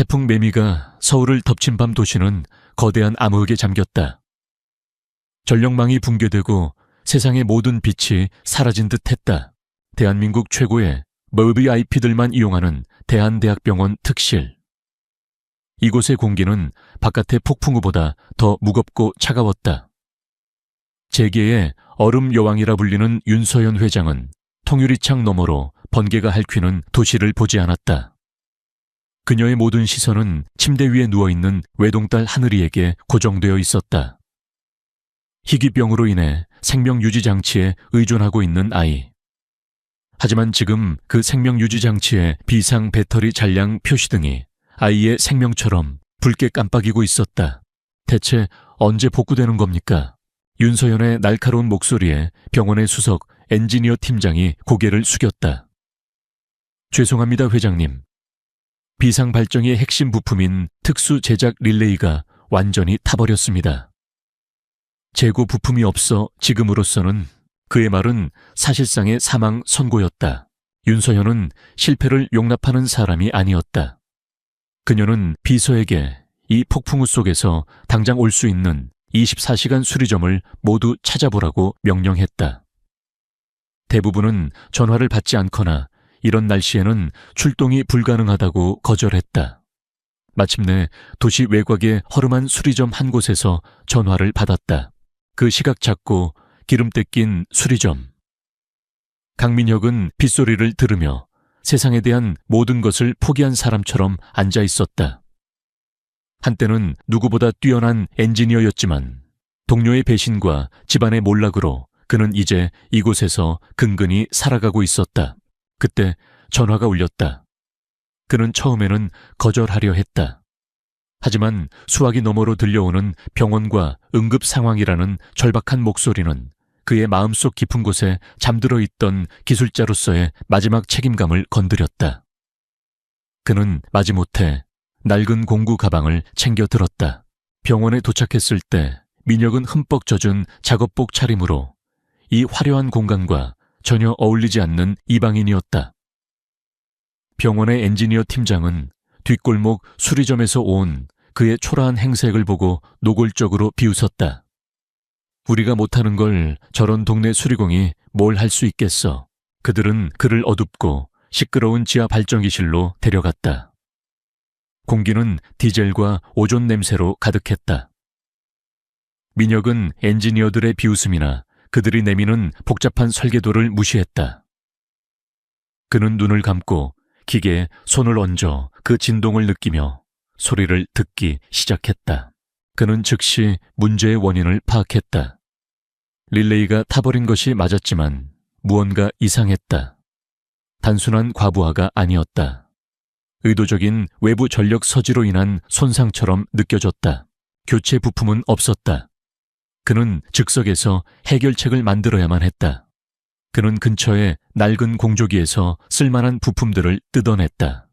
태풍 매미가 서울을 덮친 밤 도시는 거대한 암흑에 잠겼다. 전력망이 붕괴되고 세상의 모든 빛이 사라진 듯 했다. 대한민국 최고의 VIP들만 이용하는 대한대학병원 특실. 이곳의 공기는 바깥의 폭풍우보다 더 무겁고 차가웠다. 재계의 얼음 여왕이라 불리는 윤서현 회장은 통유리창 너머로 번개가 핥히는 도시를 보지 않았다. 그녀의 모든 시선은 침대 위에 누워있는 외동딸 하늘이에게 고정되어 있었다. 희귀병으로 인해 생명유지장치에 의존하고 있는 아이. 하지만 지금 그 생명유지장치의 비상 배터리 잔량 표시등이 아이의 생명처럼 붉게 깜빡이고 있었다. 대체 언제 복구되는 겁니까? 윤서현의 날카로운 목소리에 병원의 수석 엔지니어 팀장이 고개를 숙였다. 죄송합니다, 회장님. 비상 발정의 핵심 부품인 특수 제작 릴레이가 완전히 타버렸습니다. 재고 부품이 없어 지금으로서는. 그의 말은 사실상의 사망 선고였다. 윤서현은 실패를 용납하는 사람이 아니었다. 그녀는 비서에게 이 폭풍우 속에서 당장 올 수 있는 24시간 수리점을 모두 찾아보라고 명령했다. 대부분은 전화를 받지 않거나 이런 날씨에는 출동이 불가능하다고 거절했다. 마침내 도시 외곽의 허름한 수리점 한 곳에서 전화를 받았다. 그 시각 작고 기름때 낀 수리점. 강민혁은 빗소리를 들으며 세상에 대한 모든 것을 포기한 사람처럼 앉아 있었다. 한때는 누구보다 뛰어난 엔지니어였지만 동료의 배신과 집안의 몰락으로 그는 이제 이곳에서 근근히 살아가고 있었다. 그때 전화가 울렸다. 그는 처음에는 거절하려 했다. 하지만 수화기 너머로 들려오는 병원과 응급 상황이라는 절박한 목소리는 그의 마음속 깊은 곳에 잠들어 있던 기술자로서의 마지막 책임감을 건드렸다. 그는 마지못해 낡은 공구 가방을 챙겨 들었다. 병원에 도착했을 때 민혁은 흠뻑 젖은 작업복 차림으로 이 화려한 공간과 전혀 어울리지 않는 이방인이었다. 병원의 엔지니어 팀장은 뒷골목 수리점에서 온 그의 초라한 행색을 보고 노골적으로 비웃었다. 우리가 못하는 걸 저런 동네 수리공이 뭘 할 수 있겠어. 그들은 그를 어둡고 시끄러운 지하 발전기실로 데려갔다. 공기는 디젤과 오존 냄새로 가득했다. 민혁은 엔지니어들의 비웃음이나 그들이 내미는 복잡한 설계도를 무시했다. 그는 눈을 감고 기계에 손을 얹어 그 진동을 느끼며 소리를 듣기 시작했다. 그는 즉시 문제의 원인을 파악했다. 릴레이가 타버린 것이 맞았지만 무언가 이상했다. 단순한 과부하가 아니었다. 의도적인 외부 전력 서지로 인한 손상처럼 느껴졌다. 교체 부품은 없었다. 그는 즉석에서 해결책을 만들어야만 했다. 그는 근처의 낡은 공조기에서 쓸만한 부품들을 뜯어냈다.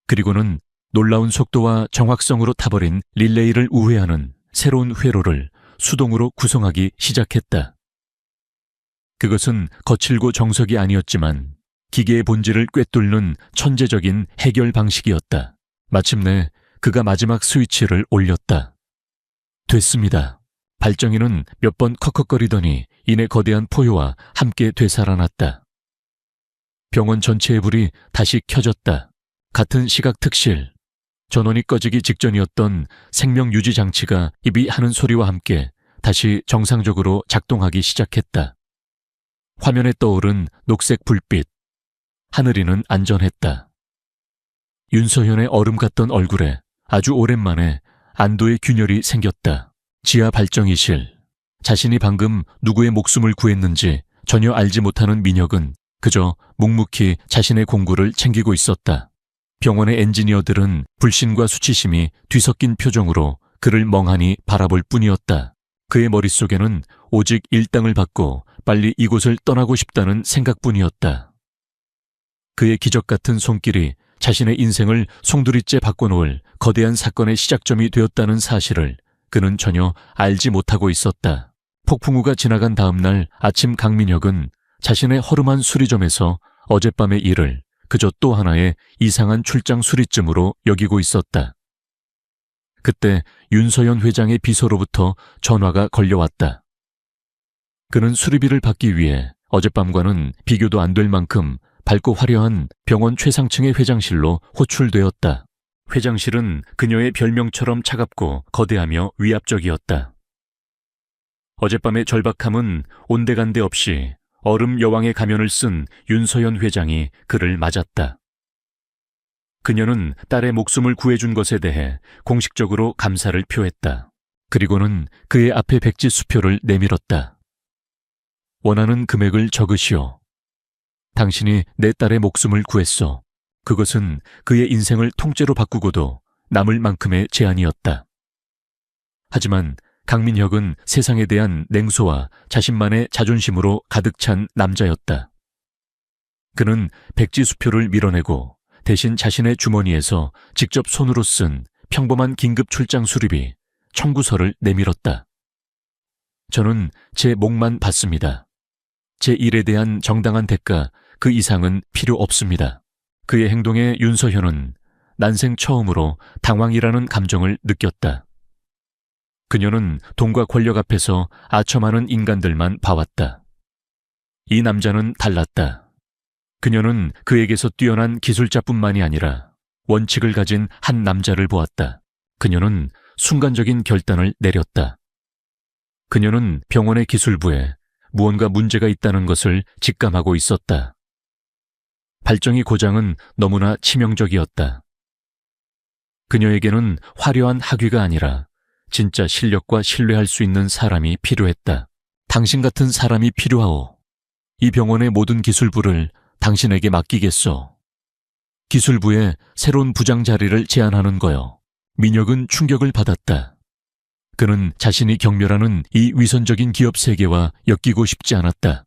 그리고는 놀라운 속도와 정확성으로 타버린 릴레이를 우회하는 새로운 회로를 수동으로 구성하기 시작했다. 그것은 거칠고 정석이 아니었지만 기계의 본질을 꿰뚫는 천재적인 해결 방식이었다. 마침내 그가 마지막 스위치를 올렸다. 됐습니다. 발정이는 몇 번 컥컥거리더니 이내 거대한 포효와 함께 되살아났다. 병원 전체의 불이 다시 켜졌다. 같은 시각 특실. 전원이 꺼지기 직전이었던 생명유지 장치가 입이 하는 소리와 함께 다시 정상적으로 작동하기 시작했다. 화면에 떠오른 녹색 불빛. 하늘이는 안전했다. 윤서현의 얼음 같던 얼굴에 아주 오랜만에 안도의 균열이 생겼다. 지하 발정이실. 자신이 방금 누구의 목숨을 구했는지 전혀 알지 못하는 민혁은 그저 묵묵히 자신의 공구를 챙기고 있었다. 병원의 엔지니어들은 불신과 수치심이 뒤섞인 표정으로 그를 멍하니 바라볼 뿐이었다. 그의 머릿속에는 오직 일당을 받고 빨리 이곳을 떠나고 싶다는 생각뿐이었다. 그의 기적 같은 손길이 자신의 인생을 송두리째 바꿔놓을 거대한 사건의 시작점이 되었다는 사실을 그는 전혀 알지 못하고 있었다. 폭풍우가 지나간 다음 날 아침 강민혁은 자신의 허름한 수리점에서 어젯밤의 일을 그저 또 하나의 이상한 출장 수리쯤으로 여기고 있었다. 그때 윤서현 회장의 비서로부터 전화가 걸려왔다. 그는 수리비를 받기 위해 어젯밤과는 비교도 안 될 만큼 밝고 화려한 병원 최상층의 회장실로 호출되었다. 회장실은 그녀의 별명처럼 차갑고 거대하며 위압적이었다. 어젯밤의 절박함은 온데간데 없이 얼음 여왕의 가면을 쓴 윤서현 회장이 그를 맞았다. 그녀는 딸의 목숨을 구해준 것에 대해 공식적으로 감사를 표했다. 그리고는 그의 앞에 백지 수표를 내밀었다. 원하는 금액을 적으시오. 당신이 내 딸의 목숨을 구했소. 그것은 그의 인생을 통째로 바꾸고도 남을 만큼의 제안이었다. 하지만 강민혁은 세상에 대한 냉소와 자신만의 자존심으로 가득 찬 남자였다. 그는 백지 수표를 밀어내고 대신 자신의 주머니에서 직접 손으로 쓴 평범한 긴급 출장 수리비 청구서를 내밀었다. 저는 제 몫만 받습니다. 제 일에 대한 정당한 대가 그 이상은 필요 없습니다. 그의 행동에 윤서현은 난생 처음으로 당황이라는 감정을 느꼈다. 그녀는 돈과 권력 앞에서 아첨하는 인간들만 봐왔다. 이 남자는 달랐다. 그녀는 그에게서 뛰어난 기술자뿐만이 아니라 원칙을 가진 한 남자를 보았다. 그녀는 순간적인 결단을 내렸다. 그녀는 병원의 기술부에 무언가 문제가 있다는 것을 직감하고 있었다. 발정이 고장은 너무나 치명적이었다. 그녀에게는 화려한 학위가 아니라 진짜 실력과 신뢰할 수 있는 사람이 필요했다. 당신 같은 사람이 필요하오. 이 병원의 모든 기술부를 당신에게 맡기겠소. 기술부에 새로운 부장 자리를 제안하는 거요. 민혁은 충격을 받았다. 그는 자신이 경멸하는 이 위선적인 기업 세계와 엮이고 싶지 않았다.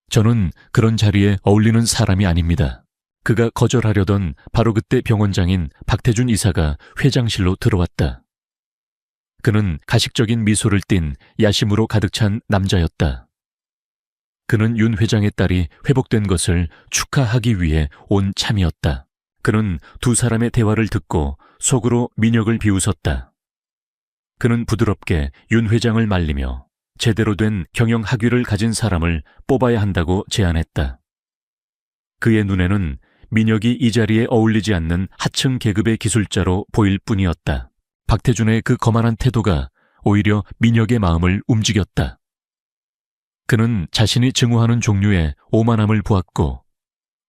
저는 그런 자리에 어울리는 사람이 아닙니다. 그가 거절하려던 바로 그때 병원장인 박태준 이사가 회장실로 들어왔다. 그는 가식적인 미소를 띤 야심으로 가득 찬 남자였다. 그는 윤 회장의 딸이 회복된 것을 축하하기 위해 온 참이었다. 그는 두 사람의 대화를 듣고 속으로 민혁을 비웃었다. 그는 부드럽게 윤 회장을 말리며 제대로 된 경영 학위를 가진 사람을 뽑아야 한다고 제안했다. 그의 눈에는 민혁이 이 자리에 어울리지 않는 하층 계급의 기술자로 보일 뿐이었다. 박태준의 그 거만한 태도가 오히려 민혁의 마음을 움직였다. 그는 자신이 증오하는 종류의 오만함을 보았고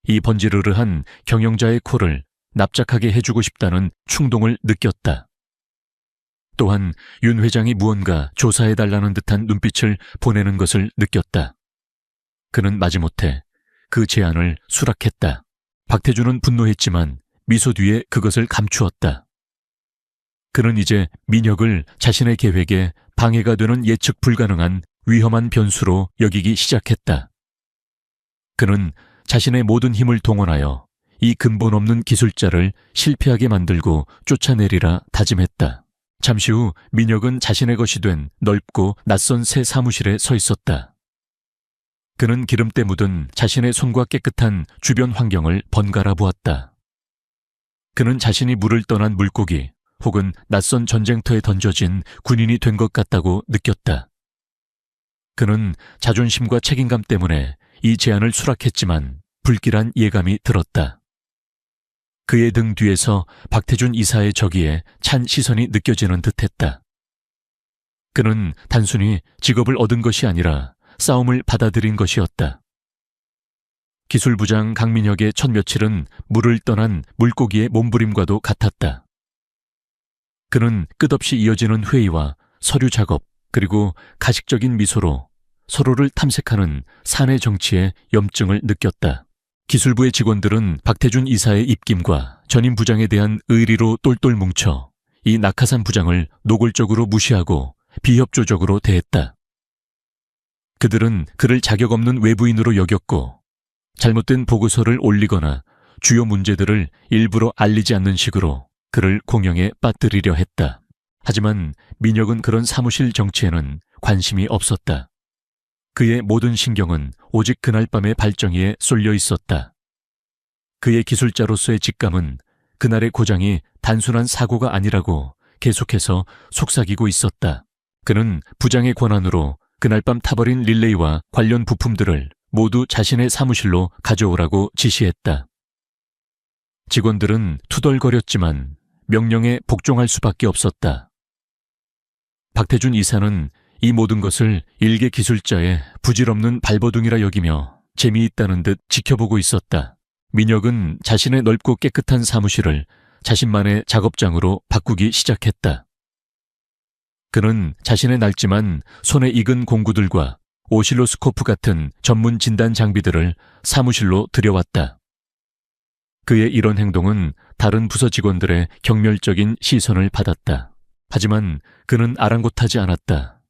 이 번지르르한 경영자의 코를 납작하게 해주고 싶다는 충동을 느꼈다. 또한 윤 회장이 무언가 조사해달라는 듯한 눈빛을 보내는 것을 느꼈다. 그는 마지못해 그 제안을 수락했다. 박태준은 분노했지만 미소 뒤에 그것을 감추었다. 그는 이제 민혁을 자신의 계획에 방해가 되는 예측 불가능한 위험한 변수로 여기기 시작했다. 그는 자신의 모든 힘을 동원하여 이 근본 없는 기술자를 실패하게 만들고 쫓아내리라 다짐했다. 잠시 후 민혁은 자신의 것이 된 넓고 낯선 새 사무실에 서 있었다. 그는 기름때 묻은 자신의 손과 깨끗한 주변 환경을 번갈아 보았다. 그는 자신이 물을 떠난 물고기 혹은 낯선 전쟁터에 던져진 군인이 된 것 같다고 느꼈다. 그는 자존심과 책임감 때문에 이 제안을 수락했지만 불길한 예감이 들었다. 그의 등 뒤에서 박태준 이사의 저기에 찬 시선이 느껴지는 듯했다. 그는 단순히 직업을 얻은 것이 아니라 싸움을 받아들인 것이었다. 기술부장 강민혁의 첫 며칠은 물을 떠난 물고기의 몸부림과도 같았다. 그는 끝없이 이어지는 회의와 서류 작업 그리고 가식적인 미소로 서로를 탐색하는 사내 정치의 염증을 느꼈다. 기술부의 직원들은 박태준 이사의 입김과 전임 부장에 대한 의리로 똘똘 뭉쳐 이 낙하산 부장을 노골적으로 무시하고 비협조적으로 대했다. 그들은 그를 자격 없는 외부인으로 여겼고 잘못된 보고서를 올리거나 주요 문제들을 일부러 알리지 않는 식으로 그를 공영에 빠뜨리려 했다. 하지만 민혁은 그런 사무실 정치에는 관심이 없었다. 그의 모든 신경은 오직 그날 밤의 발정이에 쏠려 있었다. 그의 기술자로서의 직감은 그날의 고장이 단순한 사고가 아니라고 계속해서 속삭이고 있었다. 그는 부장의 권한으로 그날 밤 타버린 릴레이와 관련 부품들을 모두 자신의 사무실로 가져오라고 지시했다. 직원들은 투덜거렸지만 명령에 복종할 수밖에 없었다. 박태준 이사는 이 모든 것을 일개 기술자의 부질없는 발버둥이라 여기며 재미있다는 듯 지켜보고 있었다. 민혁은 자신의 넓고 깨끗한 사무실을 자신만의 작업장으로 바꾸기 시작했다. 그는 자신의 낡지만 손에 익은 공구들과 오실로스코프 같은 전문 진단 장비들을 사무실로 들여왔다. 그의 이런 행동은 다른 부서 직원들의 경멸적인 시선을 받았다. 하지만 그는 아랑곳하지 않았다.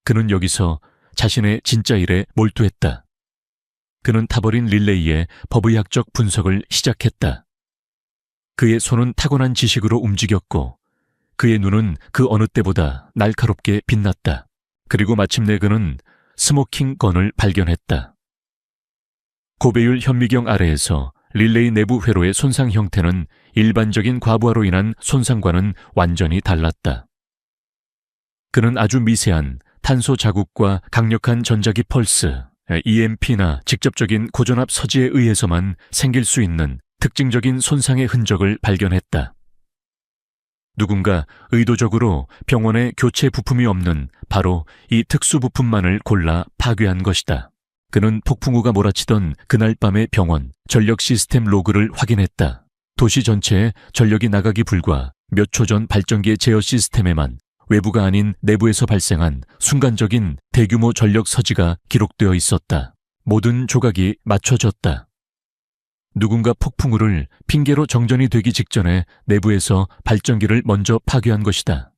그는 여기서 자신의 진짜 일에 몰두했다. 그는 타버린 릴레이의 법의학적 분석을 시작했다. 그의 손은 타고난 지식으로 움직였고 그의 눈은 그 어느 때보다 날카롭게 빛났다. 그리고 마침내 그는 스모킹 건을 발견했다. 고배율 현미경 아래에서 릴레이 내부 회로의 손상 형태는 일반적인 과부하로 인한 손상과는 완전히 달랐다. 그는 아주 미세한 탄소 자국과 강력한 전자기 펄스, EMP나 직접적인 고전압 서지에 의해서만 생길 수 있는 특징적인 손상의 흔적을 발견했다. 누군가 의도적으로 병원에 교체 부품이 없는 바로 이 특수 부품만을 골라 파괴한 것이다. 그는 폭풍우가 몰아치던 그날 밤의 병원 전력 시스템 로그를 확인했다. 도시 전체에 전력이 나가기 불과 몇 초 전 발전기의 제어 시스템에만 외부가 아닌 내부에서 발생한 순간적인 대규모 전력 서지가 기록되어 있었다. 모든 조각이 맞춰졌다. 누군가 폭풍우를 핑계로 정전이 되기 직전에 내부에서 발전기를 먼저 파괴한 것이다.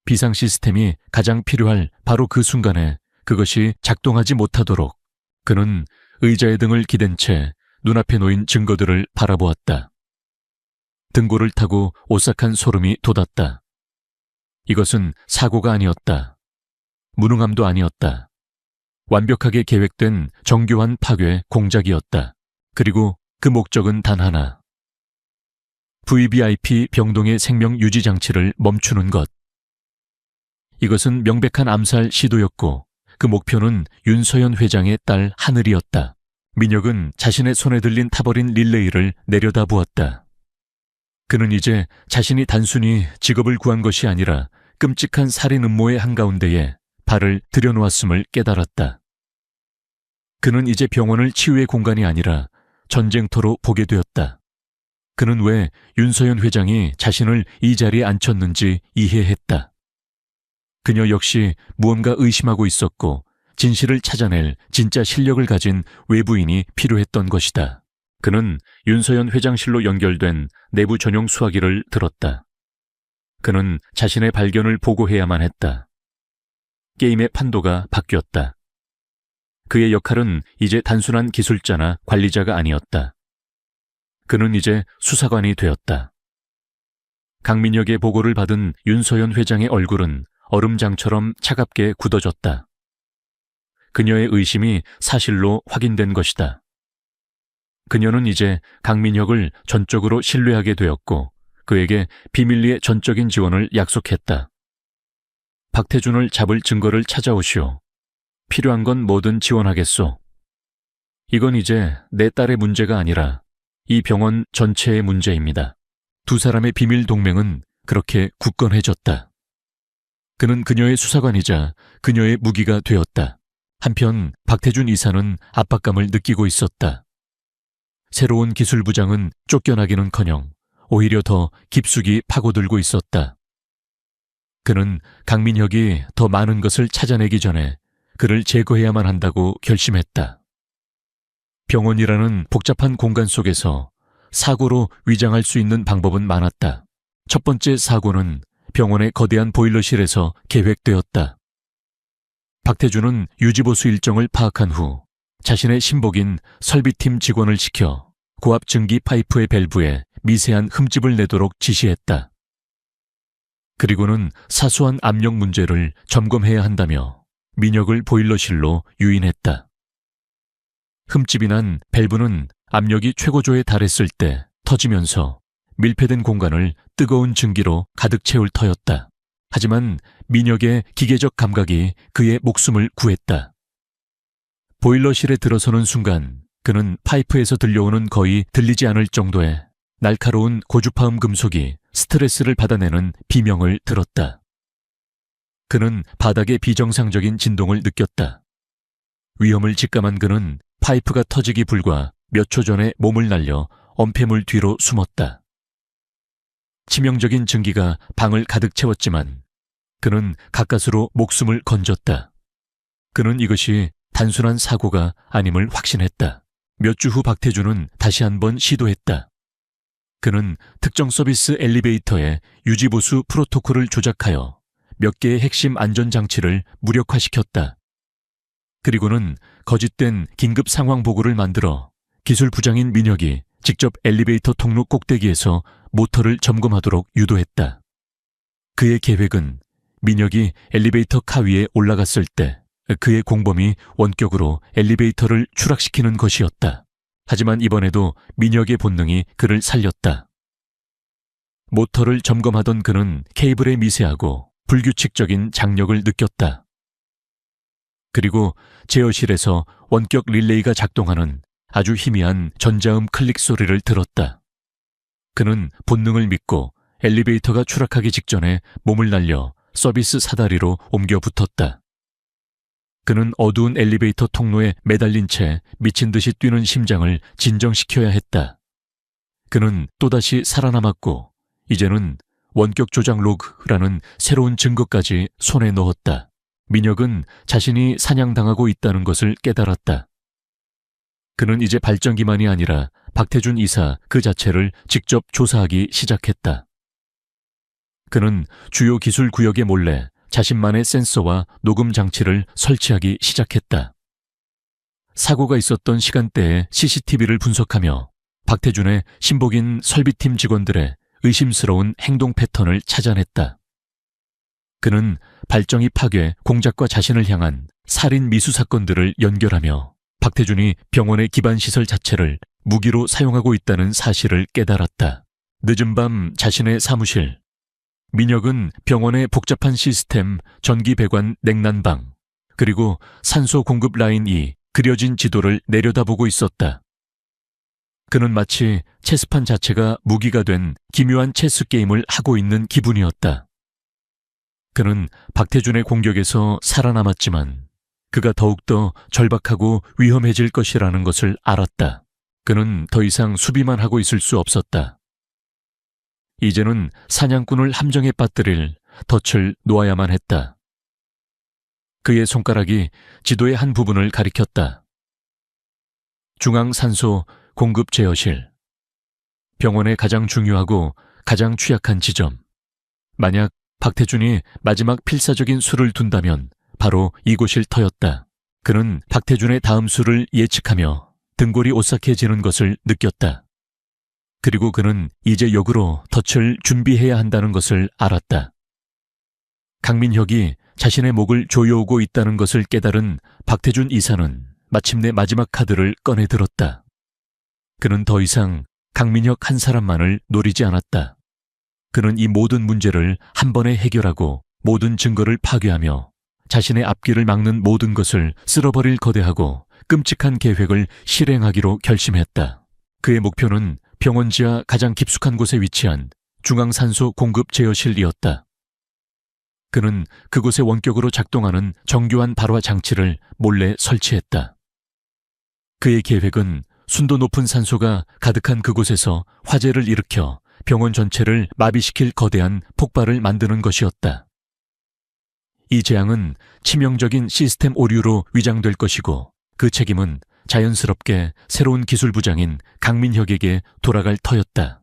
비상 시스템이 가장 필요할 바로 그 순간에 그것이 작동하지 못하도록 그는 의자의 등을 기댄 채 눈앞에 놓인 증거들을 바라보았다. 등골을 타고 오싹한 소름이 돋았다. 이것은 사고가 아니었다. 무능함도 아니었다. 완벽하게 계획된 정교한 파괴 공작이었다. 그리고 그 목적은 단 하나. VVIP 병동의 생명 유지 장치를 멈추는 것. 이것은 명백한 암살 시도였고 그 목표는 윤서연 회장의 딸 하늘이었다. 민혁은 자신의 손에 들린 타버린 릴레이를 내려다보았다. 그는 이제 자신이 단순히 직업을 구한 것이 아니라 끔찍한 살인 음모의 한가운데에 발을 들여놓았음을 깨달았다. 그는 이제 병원을 치유의 공간이 아니라 전쟁터로 보게 되었다. 그는 왜 윤서연 회장이 자신을 이 자리에 앉혔는지 이해했다. 그녀 역시 무언가 의심하고 있었고 진실을 찾아낼 진짜 실력을 가진 외부인이 필요했던 것이다. 그는 윤서연 회장실로 연결된 내부 전용 수화기를 들었다. 그는 자신의 발견을 보고해야만 했다. 게임의 판도가 바뀌었다. 그의 역할은 이제 단순한 기술자나 관리자가 아니었다. 그는 이제 수사관이 되었다. 강민혁의 보고를 받은 윤서연 회장의 얼굴은 얼음장처럼 차갑게 굳어졌다. 그녀의 의심이 사실로 확인된 것이다. 그녀는 이제 강민혁을 전적으로 신뢰하게 되었고 그에게 비밀리에 전적인 지원을 약속했다. 박태준을 잡을 증거를 찾아오시오. 필요한 건 뭐든 지원하겠소. 이건 이제 내 딸의 문제가 아니라 이 병원 전체의 문제입니다. 두 사람의 비밀 동맹은 그렇게 굳건해졌다. 그는 그녀의 수사관이자 그녀의 무기가 되었다. 한편 박태준 이사는 압박감을 느끼고 있었다. 새로운 기술부장은 쫓겨나기는커녕 오히려 더 깊숙이 파고들고 있었다. 그는 강민혁이 더 많은 것을 찾아내기 전에 그를 제거해야만 한다고 결심했다. 병원이라는 복잡한 공간 속에서 사고로 위장할 수 있는 방법은 많았다. 첫 번째 사고는 병원의 거대한 보일러실에서 계획되었다. 박태준은 유지보수 일정을 파악한 후 자신의 신복인 설비팀 직원을 시켜 고압 증기 파이프의 밸브에 미세한 흠집을 내도록 지시했다. 그리고는 사소한 압력 문제를 점검해야 한다며 민혁을 보일러실로 유인했다. 흠집이 난 밸브는 압력이 최고조에 달했을 때 터지면서 밀폐된 공간을 뜨거운 증기로 가득 채울 터였다. 하지만 민혁의 기계적 감각이 그의 목숨을 구했다. 보일러실에 들어서는 순간 그는 파이프에서 들려오는 거의 들리지 않을 정도의 날카로운 고주파음 금속이 스트레스를 받아내는 비명을 들었다. 그는 바닥의 비정상적인 진동을 느꼈다. 위험을 직감한 그는 파이프가 터지기 불과 몇 초 전에 몸을 날려 엄폐물 뒤로 숨었다. 치명적인 증기가 방을 가득 채웠지만 그는 가까스로 목숨을 건졌다. 그는 이것이 단순한 사고가 아님을 확신했다. 몇 주 후 박태준은 다시 한번 시도했다. 그는 특정 서비스 엘리베이터의 유지보수 프로토콜을 조작하여 몇 개의 핵심 안전장치를 무력화시켰다. 그리고는 거짓된 긴급 상황 보고를 만들어 기술 부장인 민혁이 직접 엘리베이터 통로 꼭대기에서 모터를 점검하도록 유도했다. 그의 계획은 민혁이 엘리베이터 카 위에 올라갔을 때 그의 공범이 원격으로 엘리베이터를 추락시키는 것이었다. 하지만 이번에도 민혁의 본능이 그를 살렸다. 모터를 점검하던 그는 케이블의 미세하고 불규칙적인 장력을 느꼈다. 그리고 제어실에서 원격 릴레이가 작동하는 아주 희미한 전자음 클릭 소리를 들었다. 그는 본능을 믿고 엘리베이터가 추락하기 직전에 몸을 날려 서비스 사다리로 옮겨 붙었다. 그는 어두운 엘리베이터 통로에 매달린 채 미친 듯이 뛰는 심장을 진정시켜야 했다. 그는 또다시 살아남았고 이제는 원격 조작 로그라는 새로운 증거까지 손에 넣었다. 민혁은 자신이 사냥당하고 있다는 것을 깨달았다. 그는 이제 발전기만이 아니라 박태준 이사 그 자체를 직접 조사하기 시작했다. 그는 주요 기술 구역에 몰래 자신만의 센서와 녹음 장치를 설치하기 시작했다. 사고가 있었던 시간대에 CCTV를 분석하며 박태준의 신복인 설비팀 직원들의 의심스러운 행동 패턴을 찾아냈다. 그는 발정이 파괴, 공작과 자신을 향한 살인 미수 사건들을 연결하며 박태준이 병원의 기반시설 자체를 무기로 사용하고 있다는 사실을 깨달았다. 늦은 밤 자신의 사무실. 민혁은 병원의 복잡한 시스템, 전기 배관 냉난방, 그리고 산소 공급 라인이 그려진 지도를 내려다보고 있었다. 그는 마치 체스판 자체가 무기가 된 기묘한 체스 게임을 하고 있는 기분이었다. 그는 박태준의 공격에서 살아남았지만 그가 더욱더 절박하고 위험해질 것이라는 것을 알았다. 그는 더 이상 수비만 하고 있을 수 없었다. 이제는 사냥꾼을 함정에 빠뜨릴 덫을 놓아야만 했다. 그의 손가락이 지도의 한 부분을 가리켰다. 중앙산소 공급 제어실. 병원의 가장 중요하고 가장 취약한 지점. 만약 박태준이 마지막 필사적인 수를 둔다면 바로 이곳일 터였다. 그는 박태준의 다음 수를 예측하며 등골이 오싹해지는 것을 느꼈다. 그리고 그는 이제 역으로 덫을 준비해야 한다는 것을 알았다. 강민혁이 자신의 목을 조여오고 있다는 것을 깨달은 박태준 이사는 마침내 마지막 카드를 꺼내들었다. 그는 더 이상 강민혁 한 사람만을 노리지 않았다. 그는 이 모든 문제를 한 번에 해결하고 모든 증거를 파괴하며 자신의 앞길을 막는 모든 것을 쓸어버릴 거대하고 끔찍한 계획을 실행하기로 결심했다. 그의 목표는 병원 지하 가장 깊숙한 곳에 위치한 중앙산소 공급 제어실이었다. 그는 그곳에 원격으로 작동하는 정교한 발화 장치를 몰래 설치했다. 그의 계획은 순도 높은 산소가 가득한 그곳에서 화재를 일으켜 병원 전체를 마비시킬 거대한 폭발을 만드는 것이었다. 이 재앙은 치명적인 시스템 오류로 위장될 것이고 그 책임은 자연스럽게 새로운 기술부장인 강민혁에게 돌아갈 터였다.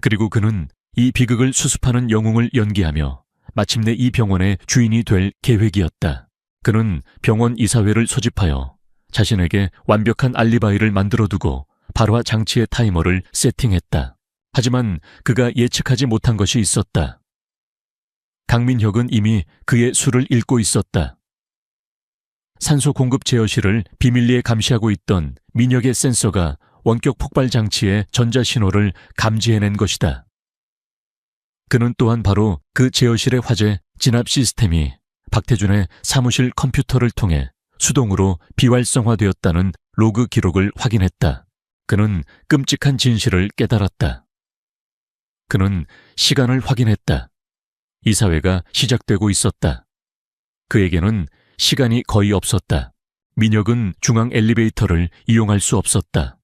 그리고 그는 이 비극을 수습하는 영웅을 연기하며 마침내 이 병원의 주인이 될 계획이었다. 그는 병원 이사회를 소집하여 자신에게 완벽한 알리바이를 만들어두고 발화 장치의 타이머를 세팅했다. 하지만 그가 예측하지 못한 것이 있었다. 강민혁은 이미 그의 수를 읽고 있었다. 산소 공급 제어실을 비밀리에 감시하고 있던 민혁의 센서가 원격 폭발 장치의 전자신호를 감지해낸 것이다. 그는 또한 바로 그 제어실의 화재 진압 시스템이 박태준의 사무실 컴퓨터를 통해 수동으로 비활성화되었다는 로그 기록을 확인했다. 그는 끔찍한 진실을 깨달았다. 그는 시간을 확인했다. 이사회가 시작되고 있었다. 그에게는 시간이 거의 없었다. 민혁은 중앙 엘리베이터를 이용할 수 없었다.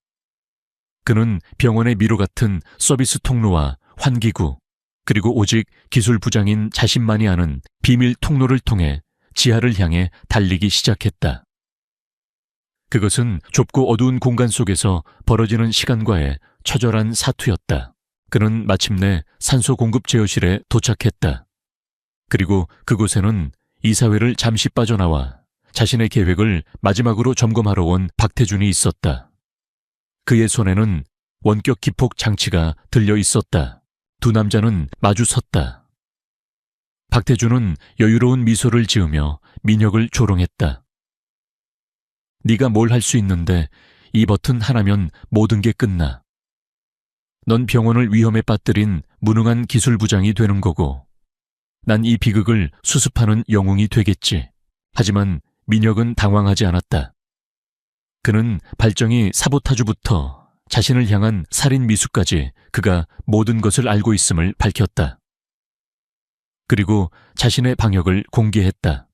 그는 병원의 미로 같은 서비스 통로와 환기구, 그리고 오직 기술부장인 자신만이 아는 비밀 통로를 통해 지하를 향해 달리기 시작했다. 그것은 좁고 어두운 공간 속에서 벌어지는 시간과의 처절한 사투였다. 그는 마침내 산소 공급 제어실에 도착했다. 그리고 그곳에는 이사회를 잠시 빠져나와 자신의 계획을 마지막으로 점검하러 온 박태준이 있었다. 그의 손에는 원격 기폭 장치가 들려 있었다. 두 남자는 마주 섰다. 박태준은 여유로운 미소를 지으며 민혁을 조롱했다. 네가 뭘 할 수 있는데 이 버튼 하나면 모든 게 끝나. 넌 병원을 위험에 빠뜨린 무능한 기술부장이 되는 거고 난 이 비극을 수습하는 영웅이 되겠지. 하지만 민혁은 당황하지 않았다. 그는 발정이 사보타주부터 자신을 향한 살인 미수까지 그가 모든 것을 알고 있음을 밝혔다. 그리고 자신의 방역을 공개했다.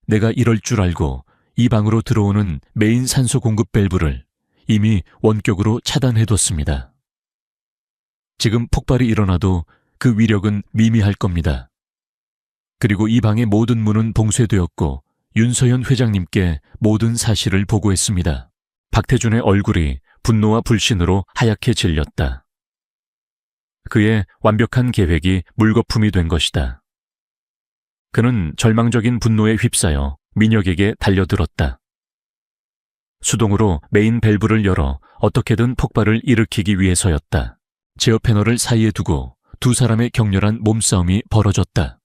내가 이럴 줄 알고 이 방으로 들어오는 메인 산소 공급 밸브를 이미 원격으로 차단해뒀습니다. 지금 폭발이 일어나도 그 위력은 미미할 겁니다. 그리고 이 방의 모든 문은 봉쇄되었고 윤서현 회장님께 모든 사실을 보고했습니다. 박태준의 얼굴이 분노와 불신으로 하얗게 질렸다. 그의 완벽한 계획이 물거품이 된 것이다. 그는 절망적인 분노에 휩싸여 민혁에게 달려들었다. 수동으로 메인 밸브를 열어 어떻게든 폭발을 일으키기 위해서였다. 제어 패널을 사이에 두고 두 사람의 격렬한 몸싸움이 벌어졌다.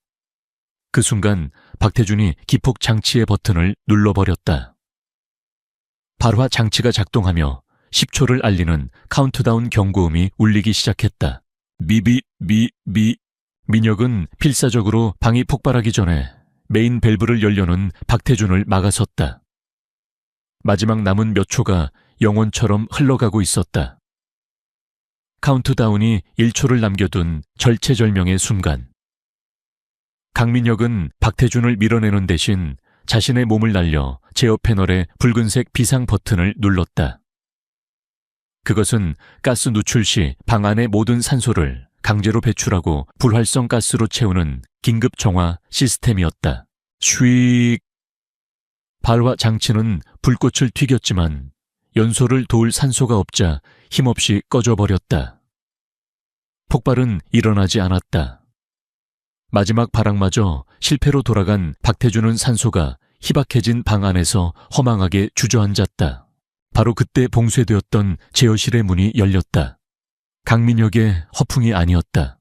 그 순간 박태준이 기폭 장치의 버튼을 눌러버렸다. 발화 장치가 작동하며 10초를 알리는 카운트다운 경고음이 울리기 시작했다. 민혁은 필사적으로 방이 폭발하기 전에 메인 밸브를 열려는 박태준을 막아섰다. 마지막 남은 몇 초가 영혼처럼 흘러가고 있었다. 카운트다운이 1초를 남겨둔 절체절명의 순간. 강민혁은 박태준을 밀어내는 대신 자신의 몸을 날려 제어 패널의 붉은색 비상 버튼을 눌렀다. 그것은 가스 누출 시 방 안의 모든 산소를 강제로 배출하고 불활성 가스로 채우는 긴급 정화 시스템이었다. 슈익! 발화 장치는 불꽃을 튀겼지만 연소를 도울 산소가 없자 힘없이 꺼져버렸다. 폭발은 일어나지 않았다. 마지막 발악마저 실패로 돌아간 박태준은 산소가 희박해진 방 안에서 허망하게 주저앉았다. 바로 그때 봉쇄되었던 제어실의 문이 열렸다. 강민혁의 허풍이 아니었다.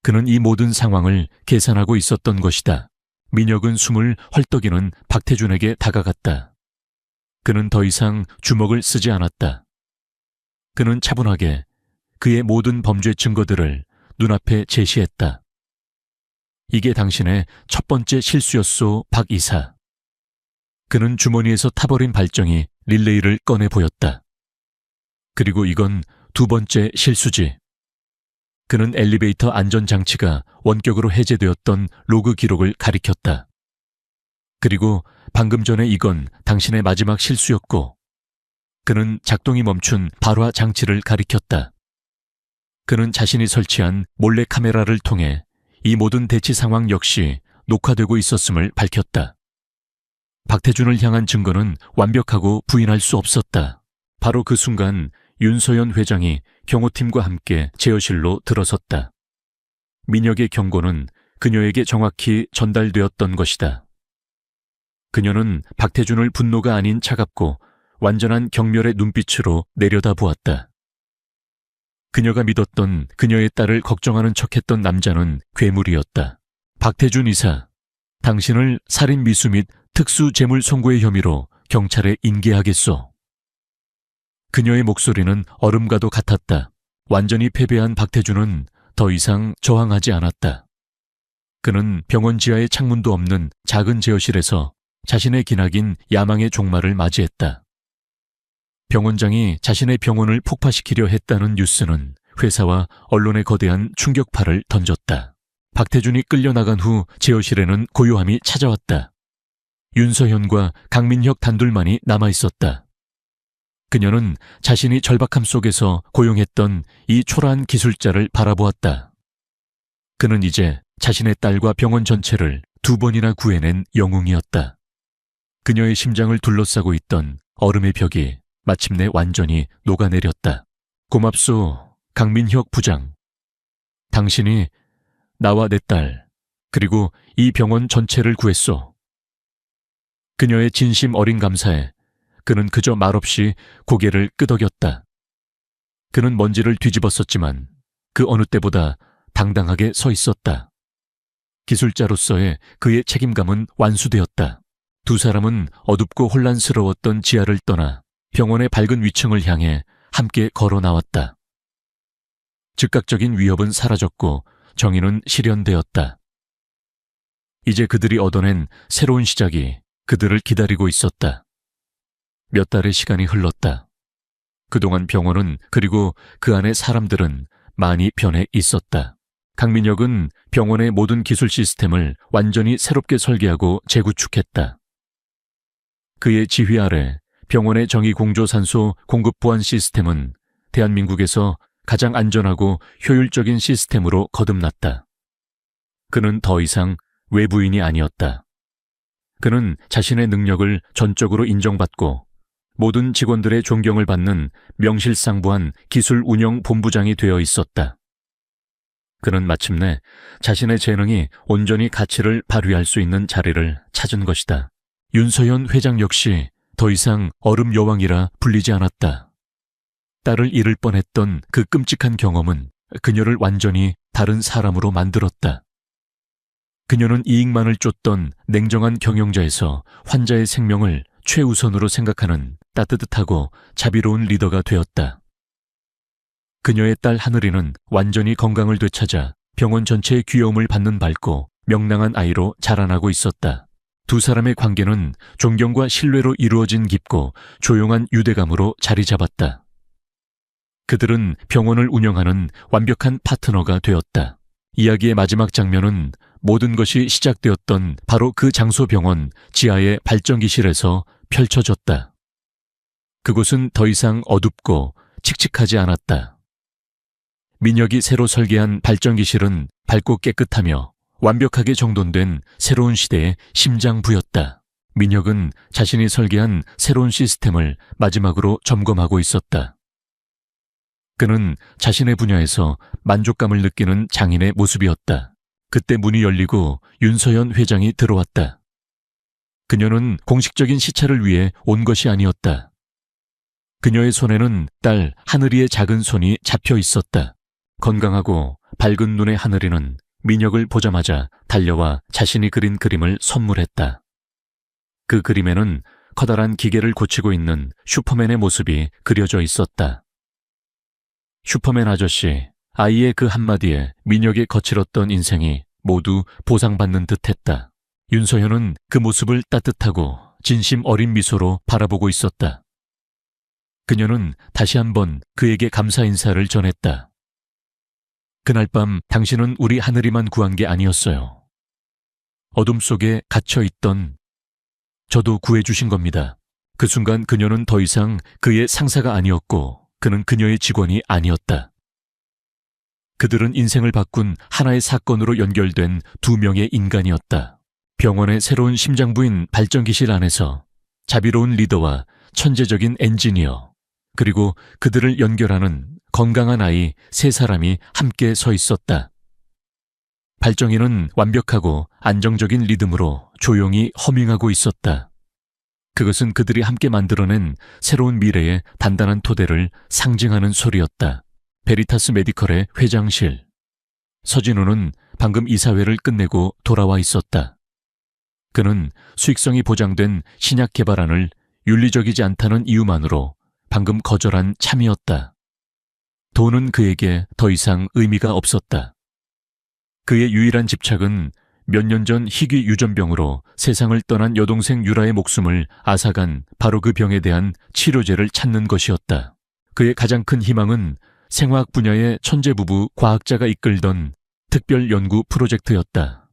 그는 이 모든 상황을 계산하고 있었던 것이다. 민혁은 숨을 헐떡이는 박태준에게 다가갔다. 그는 더 이상 주먹을 쓰지 않았다. 그는 차분하게 그의 모든 범죄 증거들을 눈앞에 제시했다. 이게 당신의 첫 번째 실수였소, 박 이사. 그는 주머니에서 타버린 발정이 릴레이를 꺼내 보였다. 그리고 이건 두 번째 실수지. 그는 엘리베이터 안전장치가 원격으로 해제되었던 로그 기록을 가리켰다. 그리고 방금 전에 이건 당신의 마지막 실수였고, 그는 작동이 멈춘 발화 장치를 가리켰다. 그는 자신이 설치한 몰래 카메라를 통해 이 모든 대치 상황 역시 녹화되고 있었음을 밝혔다. 박태준을 향한 증거는 완벽하고 부인할 수 없었다. 바로 그 순간 윤서현 회장이 경호팀과 함께 제어실로 들어섰다. 민혁의 경고는 그녀에게 정확히 전달되었던 것이다. 그녀는 박태준을 분노가 아닌 차갑고 완전한 경멸의 눈빛으로 내려다보았다. 그녀가 믿었던 그녀의 딸을 걱정하는 척했던 남자는 괴물이었다. 박태준 이사, 당신을 살인 미수 및 특수 재물 송고의 혐의로 경찰에 인계하겠소. 그녀의 목소리는 얼음과도 같았다. 완전히 패배한 박태주는 더 이상 저항하지 않았다. 그는 병원 지하에 창문도 없는 작은 제어실에서 자신의 기나긴 야망의 종말을 맞이했다. 병원장이 자신의 병원을 폭파시키려 했다는 뉴스는 회사와 언론에 거대한 충격파를 던졌다. 박태준이 끌려나간 후 제어실에는 고요함이 찾아왔다. 윤서현과 강민혁 단둘만이 남아있었다. 그녀는 자신이 절박함 속에서 고용했던 이 초라한 기술자를 바라보았다. 그는 이제 자신의 딸과 병원 전체를 2번이나 구해낸 영웅이었다. 그녀의 심장을 둘러싸고 있던 얼음의 벽이 마침내 완전히 녹아내렸다. 고맙소, 강민혁 부장. 당신이 나와 내 딸, 그리고 이 병원 전체를 구했소. 그녀의 진심 어린 감사에 그는 그저 말없이 고개를 끄덕였다. 그는 먼지를 뒤집었었지만 그 어느 때보다 당당하게 서 있었다. 기술자로서의 그의 책임감은 완수되었다. 두 사람은 어둡고 혼란스러웠던 지하를 떠나 병원의 밝은 위층을 향해 함께 걸어 나왔다. 즉각적인 위협은 사라졌고 정의는 실현되었다. 이제 그들이 얻어낸 새로운 시작이 그들을 기다리고 있었다. 몇 달의 시간이 흘렀다. 그동안 병원은 그리고 그 안의 사람들은 많이 변해 있었다. 강민혁은 병원의 모든 기술 시스템을 완전히 새롭게 설계하고 재구축했다. 그의 지휘 아래 병원의 정의공조산소 공급 보안 시스템은 대한민국에서 가장 안전하고 효율적인 시스템으로 거듭났다. 그는 더 이상 외부인이 아니었다. 그는 자신의 능력을 전적으로 인정받고 모든 직원들의 존경을 받는 명실상부한 기술 운영 본부장이 되어 있었다. 그는 마침내 자신의 재능이 온전히 가치를 발휘할 수 있는 자리를 찾은 것이다. 윤서현 회장 역시 더 이상 얼음 여왕이라 불리지 않았다. 딸을 잃을 뻔했던 그 끔찍한 경험은 그녀를 완전히 다른 사람으로 만들었다. 그녀는 이익만을 쫓던 냉정한 경영자에서 환자의 생명을 최우선으로 생각하는 따뜻하고 자비로운 리더가 되었다. 그녀의 딸 하늘이는 완전히 건강을 되찾아 병원 전체의 귀여움을 받는 밝고 명랑한 아이로 자라나고 있었다. 두 사람의 관계는 존경과 신뢰로 이루어진 깊고 조용한 유대감으로 자리 잡았다. 그들은 병원을 운영하는 완벽한 파트너가 되었다. 이야기의 마지막 장면은 모든 것이 시작되었던 바로 그 장소 병원 지하의 발전기실에서 펼쳐졌다. 그곳은 더 이상 어둡고 칙칙하지 않았다. 민혁이 새로 설계한 발전기실은 밝고 깨끗하며 완벽하게 정돈된 새로운 시대의 심장부였다. 민혁은 자신이 설계한 새로운 시스템을 마지막으로 점검하고 있었다. 그는 자신의 분야에서 만족감을 느끼는 장인의 모습이었다. 그때 문이 열리고 윤서현 회장이 들어왔다. 그녀는 공식적인 시찰을 위해 온 것이 아니었다. 그녀의 손에는 딸 하늘이의 작은 손이 잡혀 있었다. 건강하고 밝은 눈의 하늘이는 민혁을 보자마자 달려와 자신이 그린 그림을 선물했다. 그 그림에는 커다란 기계를 고치고 있는 슈퍼맨의 모습이 그려져 있었다. 슈퍼맨 아저씨, 아이의 그 한마디에 민혁의 거칠었던 인생이 모두 보상받는 듯했다. 윤서현은 그 모습을 따뜻하고 진심 어린 미소로 바라보고 있었다. 그녀는 다시 한번 그에게 감사 인사를 전했다. 그날 밤 당신은 우리 하늘이만 구한 게 아니었어요. 어둠 속에 갇혀있던 저도 구해주신 겁니다. 그 순간 그녀는 더 이상 그의 상사가 아니었고 그는 그녀의 직원이 아니었다. 그들은 인생을 바꾼 하나의 사건으로 연결된 두 명의 인간이었다. 병원의 새로운 심장부인 발전기실 안에서 자비로운 리더와 천재적인 엔지니어, 그리고 그들을 연결하는 건강한 아이 3사람이 함께 서 있었다. 발정이는 완벽하고 안정적인 리듬으로 조용히 허밍하고 있었다. 그것은 그들이 함께 만들어낸 새로운 미래의 단단한 토대를 상징하는 소리였다. 베리타스 메디컬의 회장실. 서진우는 방금 이사회를 끝내고 돌아와 있었다. 그는 수익성이 보장된 신약 개발안을 윤리적이지 않다는 이유만으로 방금 거절한 참이었다. 돈은 그에게 더 이상 의미가 없었다. 그의 유일한 집착은 몇 년 전 희귀 유전병으로 세상을 떠난 여동생 유라의 목숨을 앗아간 바로 그 병에 대한 치료제를 찾는 것이었다. 그의 가장 큰 희망은 생화학 분야의 천재부부 과학자가 이끌던 특별 연구 프로젝트였다.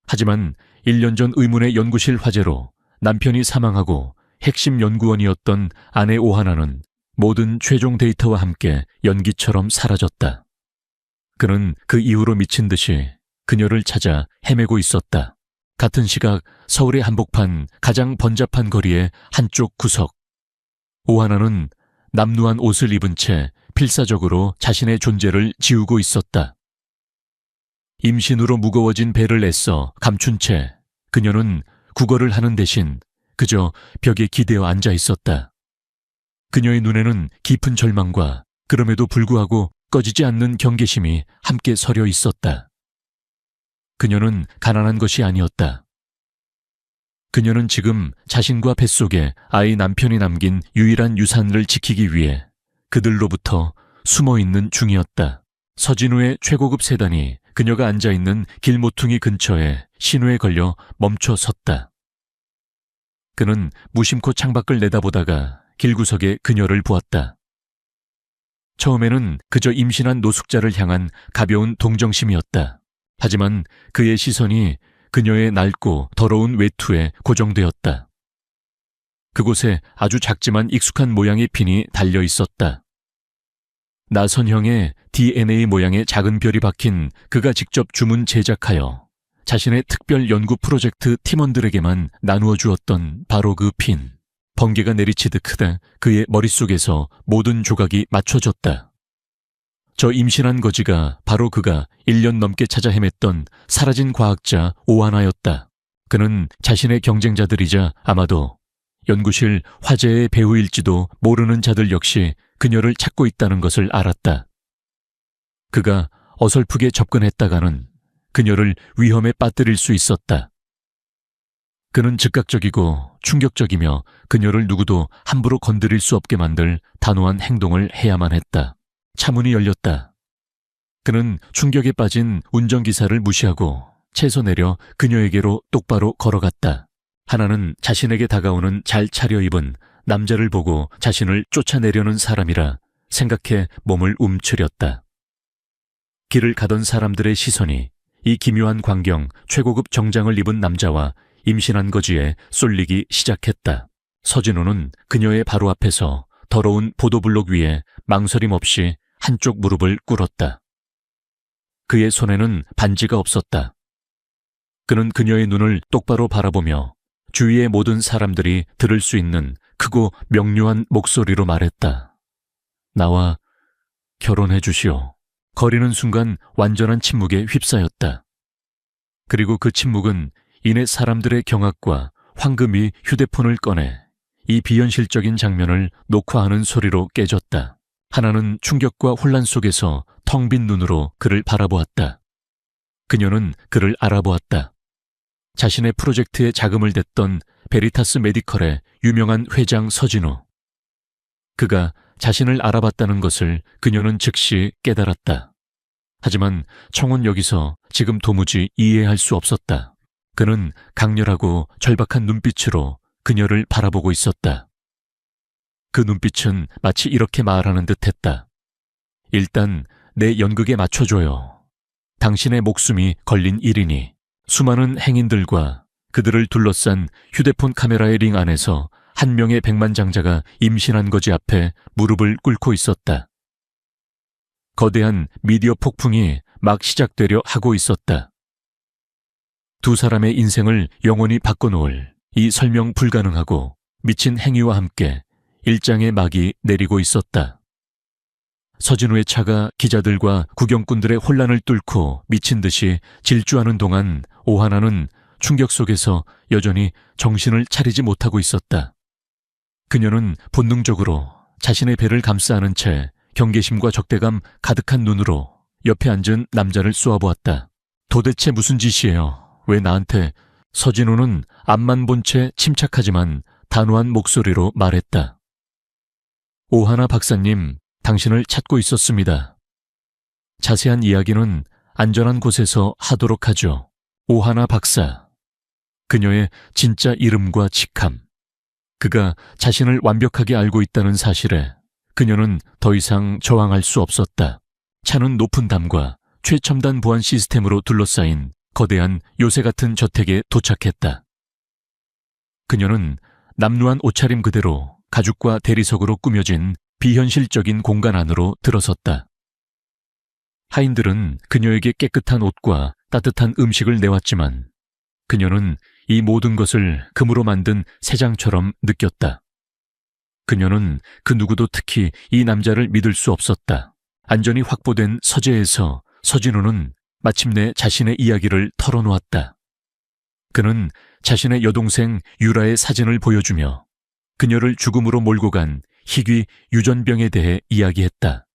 하지만 1년 전 의문의 연구실 화재로 남편이 사망하고 핵심 연구원이었던 아내 오하나는 모든 최종 데이터와 함께 연기처럼 사라졌다. 그는 그 이후로 미친 듯이 그녀를 찾아 헤매고 있었다. 같은 시각 서울의 한복판 가장 번잡한 거리의 한쪽 구석. 오하나는 남루한 옷을 입은 채 필사적으로 자신의 존재를 지우고 있었다. 임신으로 무거워진 배를 애써 감춘 채 그녀는 구걸을 하는 대신 그저 벽에 기대어 앉아 있었다. 그녀의 눈에는 깊은 절망과 그럼에도 불구하고 꺼지지 않는 경계심이 함께 서려 있었다. 그녀는 가난한 것이 아니었다. 그녀는 지금 자신과 뱃속에 아이 남편이 남긴 유일한 유산을 지키기 위해 그들로부터 숨어있는 중이었다. 서진우의 최고급 세단이 그녀가 앉아있는 길모퉁이 근처에 신호에 걸려 멈춰 섰다. 그는 무심코 창밖을 내다보다가 길구석에 그녀를 보았다. 처음에는 그저 임신한 노숙자를 향한 가벼운 동정심이었다. 하지만 그의 시선이 그녀의 낡고 더러운 외투에 고정되었다. 그곳에 아주 작지만 익숙한 모양의 핀이 달려 있었다. 나선형의 DNA 모양의 작은 별이 박힌 그가 직접 주문 제작하여 자신의 특별 연구 프로젝트 팀원들에게만 나누어 주었던 바로 그 핀. 번개가 내리치듯 크다 그의 머릿속에서 모든 조각이 맞춰졌다. 저 임신한 거지가 바로 그가 1년 넘게 찾아 헤맸던 사라진 과학자 오하나였다. 그는 자신의 경쟁자들이자 아마도 연구실 화재의 배후일지도 모르는 자들 역시 그녀를 찾고 있다는 것을 알았다. 그가 어설프게 접근했다가는 그녀를 위험에 빠뜨릴 수 있었다. 그는 즉각적이고 충격적이며 그녀를 누구도 함부로 건드릴 수 없게 만들 단호한 행동을 해야만 했다. 차문이 열렸다. 그는 충격에 빠진 운전기사를 무시하고 채서 내려 그녀에게로 똑바로 걸어갔다. 하나는 자신에게 다가오는 잘 차려입은 남자를 보고 자신을 쫓아내려는 사람이라 생각해 몸을 움츠렸다. 길을 가던 사람들의 시선이 이 기묘한 광경 최고급 정장을 입은 남자와 임신한 거지에 쏠리기 시작했다. 서진우는 그녀의 바로 앞에서 더러운 보도블록 위에 망설임 없이 한쪽 무릎을 꿇었다. 그의 손에는 반지가 없었다. 그는 그녀의 눈을 똑바로 바라보며 주위의 모든 사람들이 들을 수 있는 크고 명료한 목소리로 말했다. 나와 결혼해 주시오. 거리는 순간 완전한 침묵에 휩싸였다. 그리고 그 침묵은 이내 사람들의 경악과 황금이 휴대폰을 꺼내 이 비현실적인 장면을 녹화하는 소리로 깨졌다. 하나는 충격과 혼란 속에서 텅 빈 눈으로 그를 바라보았다. 그녀는 그를 알아보았다. 자신의 프로젝트에 자금을 댔던 베리타스 메디컬의 유명한 회장 서진우. 그가 자신을 알아봤다는 것을 그녀는 즉시 깨달았다. 하지만 청은 여기서 지금 도무지 이해할 수 없었다. 그는 강렬하고 절박한 눈빛으로 그녀를 바라보고 있었다. 그 눈빛은 마치 이렇게 말하는 듯했다. 일단 내 연극에 맞춰줘요. 당신의 목숨이 걸린 일이니. 수많은 행인들과 그들을 둘러싼 휴대폰 카메라의 링 안에서 한 명의 백만장자가 임신한 거지 앞에 무릎을 꿇고 있었다. 거대한 미디어 폭풍이 막 시작되려 하고 있었다. 두 사람의 인생을 영원히 바꿔놓을 이 설명 불가능하고 미친 행위와 함께 일장의 막이 내리고 있었다. 서진우의 차가 기자들과 구경꾼들의 혼란을 뚫고 미친 듯이 질주하는 동안 오하나는 충격 속에서 여전히 정신을 차리지 못하고 있었다. 그녀는 본능적으로 자신의 배를 감싸 안은 채 경계심과 적대감 가득한 눈으로 옆에 앉은 남자를 쏘아보았다. 도대체 무슨 짓이에요? 왜 나한테? 서진우는 앞만 본 채 침착하지만 단호한 목소리로 말했다. 오하나 박사님, 당신을 찾고 있었습니다. 자세한 이야기는 안전한 곳에서 하도록 하죠. 오하나 박사. 그녀의 진짜 이름과 직함. 그가 자신을 완벽하게 알고 있다는 사실에 그녀는 더 이상 저항할 수 없었다. 차는 높은 담과 최첨단 보안 시스템으로 둘러싸인 거대한 요새 같은 저택에 도착했다. 그녀는 남루한 옷차림 그대로 가죽과 대리석으로 꾸며진 비현실적인 공간 안으로 들어섰다. 하인들은 그녀에게 깨끗한 옷과 따뜻한 음식을 내왔지만 그녀는 이 모든 것을 금으로 만든 새장처럼 느꼈다. 그녀는 그 누구도 특히 이 남자를 믿을 수 없었다. 안전이 확보된 서재에서 서진우는 마침내 자신의 이야기를 털어놓았다. 그는 자신의 여동생 유라의 사진을 보여주며 그녀를 죽음으로 몰고 간 희귀 유전병에 대해 이야기했다.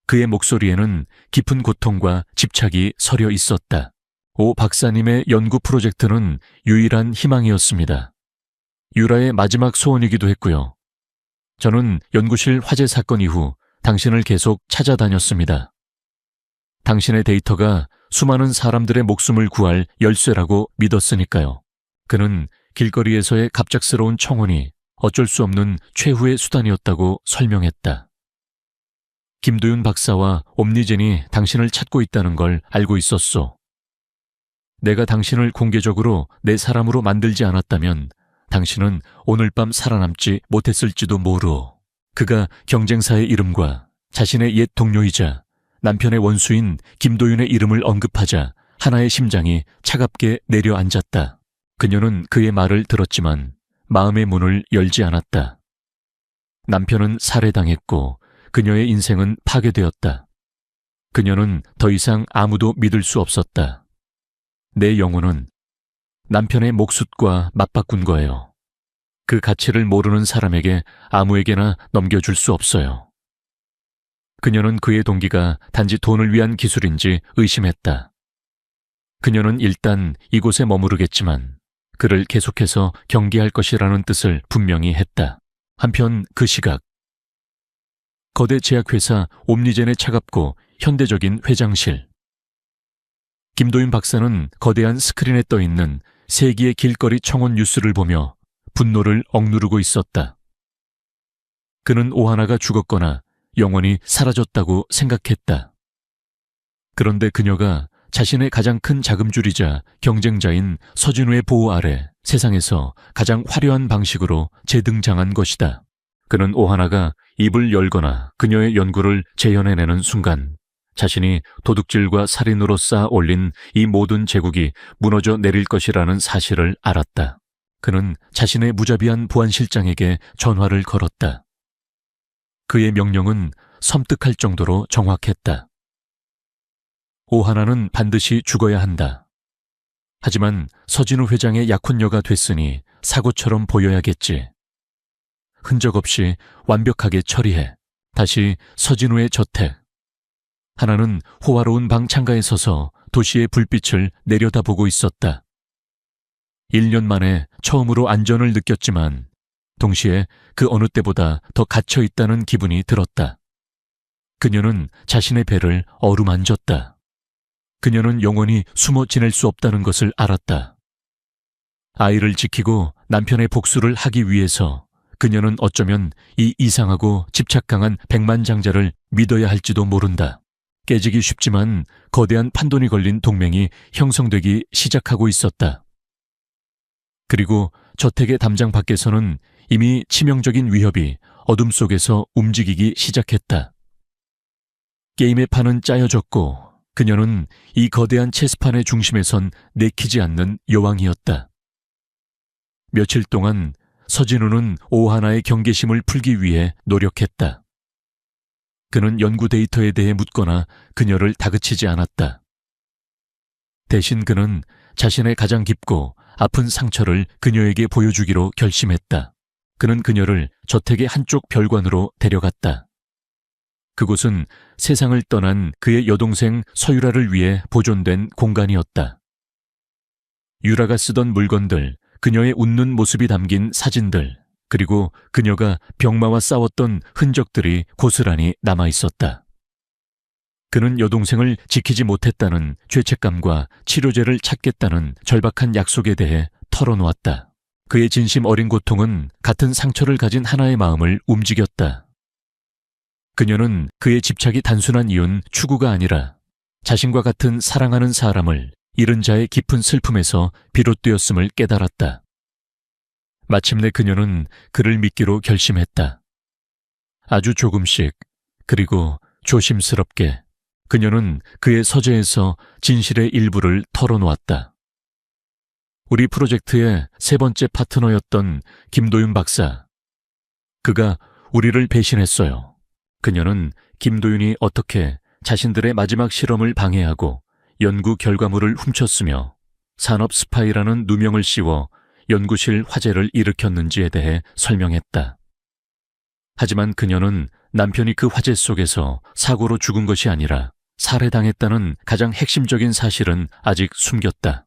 그의 목소리에는 깊은 고통과 집착이 서려 있었다. 오 박사님의 연구 프로젝트는 유일한 희망이었습니다. 유라의 마지막 소원이기도 했고요. 저는 연구실 화재 사건 이후 당신을 계속 찾아다녔습니다. 당신의 데이터가 수많은 사람들의 목숨을 구할 열쇠라고 믿었으니까요. 그는 길거리에서의 갑작스러운 청혼이 어쩔 수 없는 최후의 수단이었다고 설명했다. 김도윤 박사와 옴니젠이 당신을 찾고 있다는 걸 알고 있었소. 내가 당신을 공개적으로 내 사람으로 만들지 않았다면 당신은 오늘 밤 살아남지 못했을지도 모르오. 그가 경쟁사의 이름과 자신의 옛 동료이자 남편의 원수인 김도윤의 이름을 언급하자 하나의 심장이 차갑게 내려앉았다. 그녀는 그의 말을 들었지만 마음의 문을 열지 않았다. 남편은 살해당했고 그녀의 인생은 파괴되었다. 그녀는 더 이상 아무도 믿을 수 없었다. 내 영혼은 남편의 목숫과 맞바꾼 거예요. 그 가치를 모르는 사람에게 아무에게나 넘겨줄 수 없어요. 그녀는 그의 동기가 단지 돈을 위한 기술인지 의심했다. 그녀는 일단 이곳에 머무르겠지만 그를 계속해서 경계할 것이라는 뜻을 분명히 했다. 한편 그 시각 거대 제약회사 옴니젠의 차갑고 현대적인 회장실. 김도윤 박사는 거대한 스크린에 떠있는 세기의 길거리 청혼 뉴스를 보며 분노를 억누르고 있었다. 그는 오하나가 죽었거나 영원히 사라졌다고 생각했다. 그런데 그녀가 자신의 가장 큰 자금줄이자 경쟁자인 서진우의 보호 아래 세상에서 가장 화려한 방식으로 재등장한 것이다. 그는 오하나가 입을 열거나 그녀의 연구를 재현해내는 순간 자신이 도둑질과 살인으로 쌓아 올린 이 모든 제국이 무너져 내릴 것이라는 사실을 알았다. 그는 자신의 무자비한 보안실장에게 전화를 걸었다. 그의 명령은 섬뜩할 정도로 정확했다. 오하나는 반드시 죽어야 한다. 하지만 서진우 회장의 약혼녀가 됐으니 사고처럼 보여야겠지. 흔적 없이 완벽하게 처리해. 다시 서진우의 저택. 하나는 호화로운 방 창가에 서서 도시의 불빛을 내려다보고 있었다. 1년 만에 처음으로 안전을 느꼈지만 동시에 그 어느 때보다 더 갇혀 있다는 기분이 들었다. 그녀는 자신의 배를 어루만졌다. 그녀는 영원히 숨어 지낼 수 없다는 것을 알았다. 아이를 지키고 남편의 복수를 하기 위해서 그녀는 어쩌면 이 이상하고 집착 강한 백만장자를 믿어야 할지도 모른다. 깨지기 쉽지만 거대한 판돈이 걸린 동맹이 형성되기 시작하고 있었다. 그리고 저택의 담장 밖에서는 이미 치명적인 위협이 어둠 속에서 움직이기 시작했다. 게임의 판은 짜여졌고 그녀는 이 거대한 체스판의 중심에선 내키지 않는 여왕이었다. 며칠 동안 서진우는 오하나의 경계심을 풀기 위해 노력했다. 그는 연구 데이터에 대해 묻거나 그녀를 다그치지 않았다. 대신 그는 자신의 가장 깊고 아픈 상처를 그녀에게 보여주기로 결심했다. 그는 그녀를 저택의 한쪽 별관으로 데려갔다. 그곳은 세상을 떠난 그의 여동생 서유라를 위해 보존된 공간이었다. 유라가 쓰던 물건들, 그녀의 웃는 모습이 담긴 사진들, 그리고 그녀가 병마와 싸웠던 흔적들이 고스란히 남아 있었다. 그는 여동생을 지키지 못했다는 죄책감과 치료제를 찾겠다는 절박한 약속에 대해 털어놓았다. 그의 진심 어린 고통은 같은 상처를 가진 하나의 마음을 움직였다. 그녀는 그의 집착이 단순한 이유는 추구가 아니라 자신과 같은 사랑하는 사람을 잃은 자의 깊은 슬픔에서 비롯되었음을 깨달았다. 마침내 그녀는 그를 믿기로 결심했다. 아주 조금씩, 그리고 조심스럽게 그녀는 그의 서재에서 진실의 일부를 털어놓았다. 우리 프로젝트의 세 번째 파트너였던 김도윤 박사. 그가 우리를 배신했어요. 그녀는 김도윤이 어떻게 자신들의 마지막 실험을 방해하고 연구 결과물을 훔쳤으며 산업 스파이라는 누명을 씌워 연구실 화재를 일으켰는지에 대해 설명했다. 하지만 그녀는 남편이 그 화재 속에서 사고로 죽은 것이 아니라 살해당했다는 가장 핵심적인 사실은 아직 숨겼다.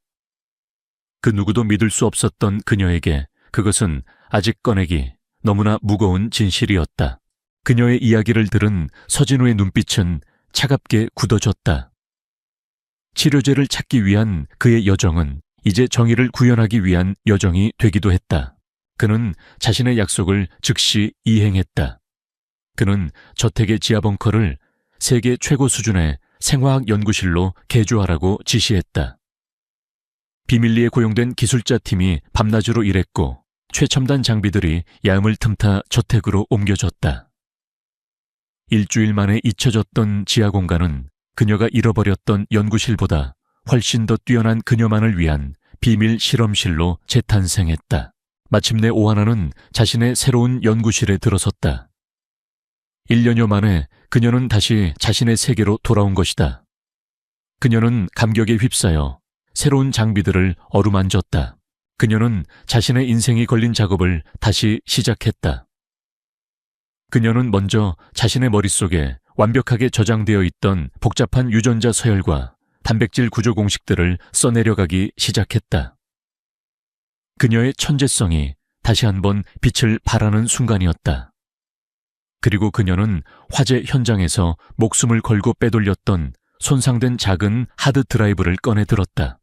그 누구도 믿을 수 없었던 그녀에게 그것은 아직 꺼내기 너무나 무거운 진실이었다. 그녀의 이야기를 들은 서진우의 눈빛은 차갑게 굳어졌다. 치료제를 찾기 위한 그의 여정은 이제 정의를 구현하기 위한 여정이 되기도 했다. 그는 자신의 약속을 즉시 이행했다. 그는 저택의 지하 벙커를 세계 최고 수준의 생화학 연구실로 개조하라고 지시했다. 비밀리에 고용된 기술자 팀이 밤낮으로 일했고 최첨단 장비들이 야음을 틈타 저택으로 옮겨졌다. 일주일 만에 잊혀졌던 지하 공간은 그녀가 잃어버렸던 연구실보다 훨씬 더 뛰어난 그녀만을 위한 비밀 실험실로 재탄생했다. 마침내 오하나는 자신의 새로운 연구실에 들어섰다. 1년여 만에 그녀는 다시 자신의 세계로 돌아온 것이다. 그녀는 감격에 휩싸여 새로운 장비들을 어루만졌다. 그녀는 자신의 인생이 걸린 작업을 다시 시작했다. 그녀는 먼저 자신의 머릿속에 완벽하게 저장되어 있던 복잡한 유전자 서열과 단백질 구조 공식들을 써내려가기 시작했다. 그녀의 천재성이 다시 한번 빛을 발하는 순간이었다. 그리고 그녀는 화재 현장에서 목숨을 걸고 빼돌렸던 손상된 작은 하드 드라이브를 꺼내 들었다.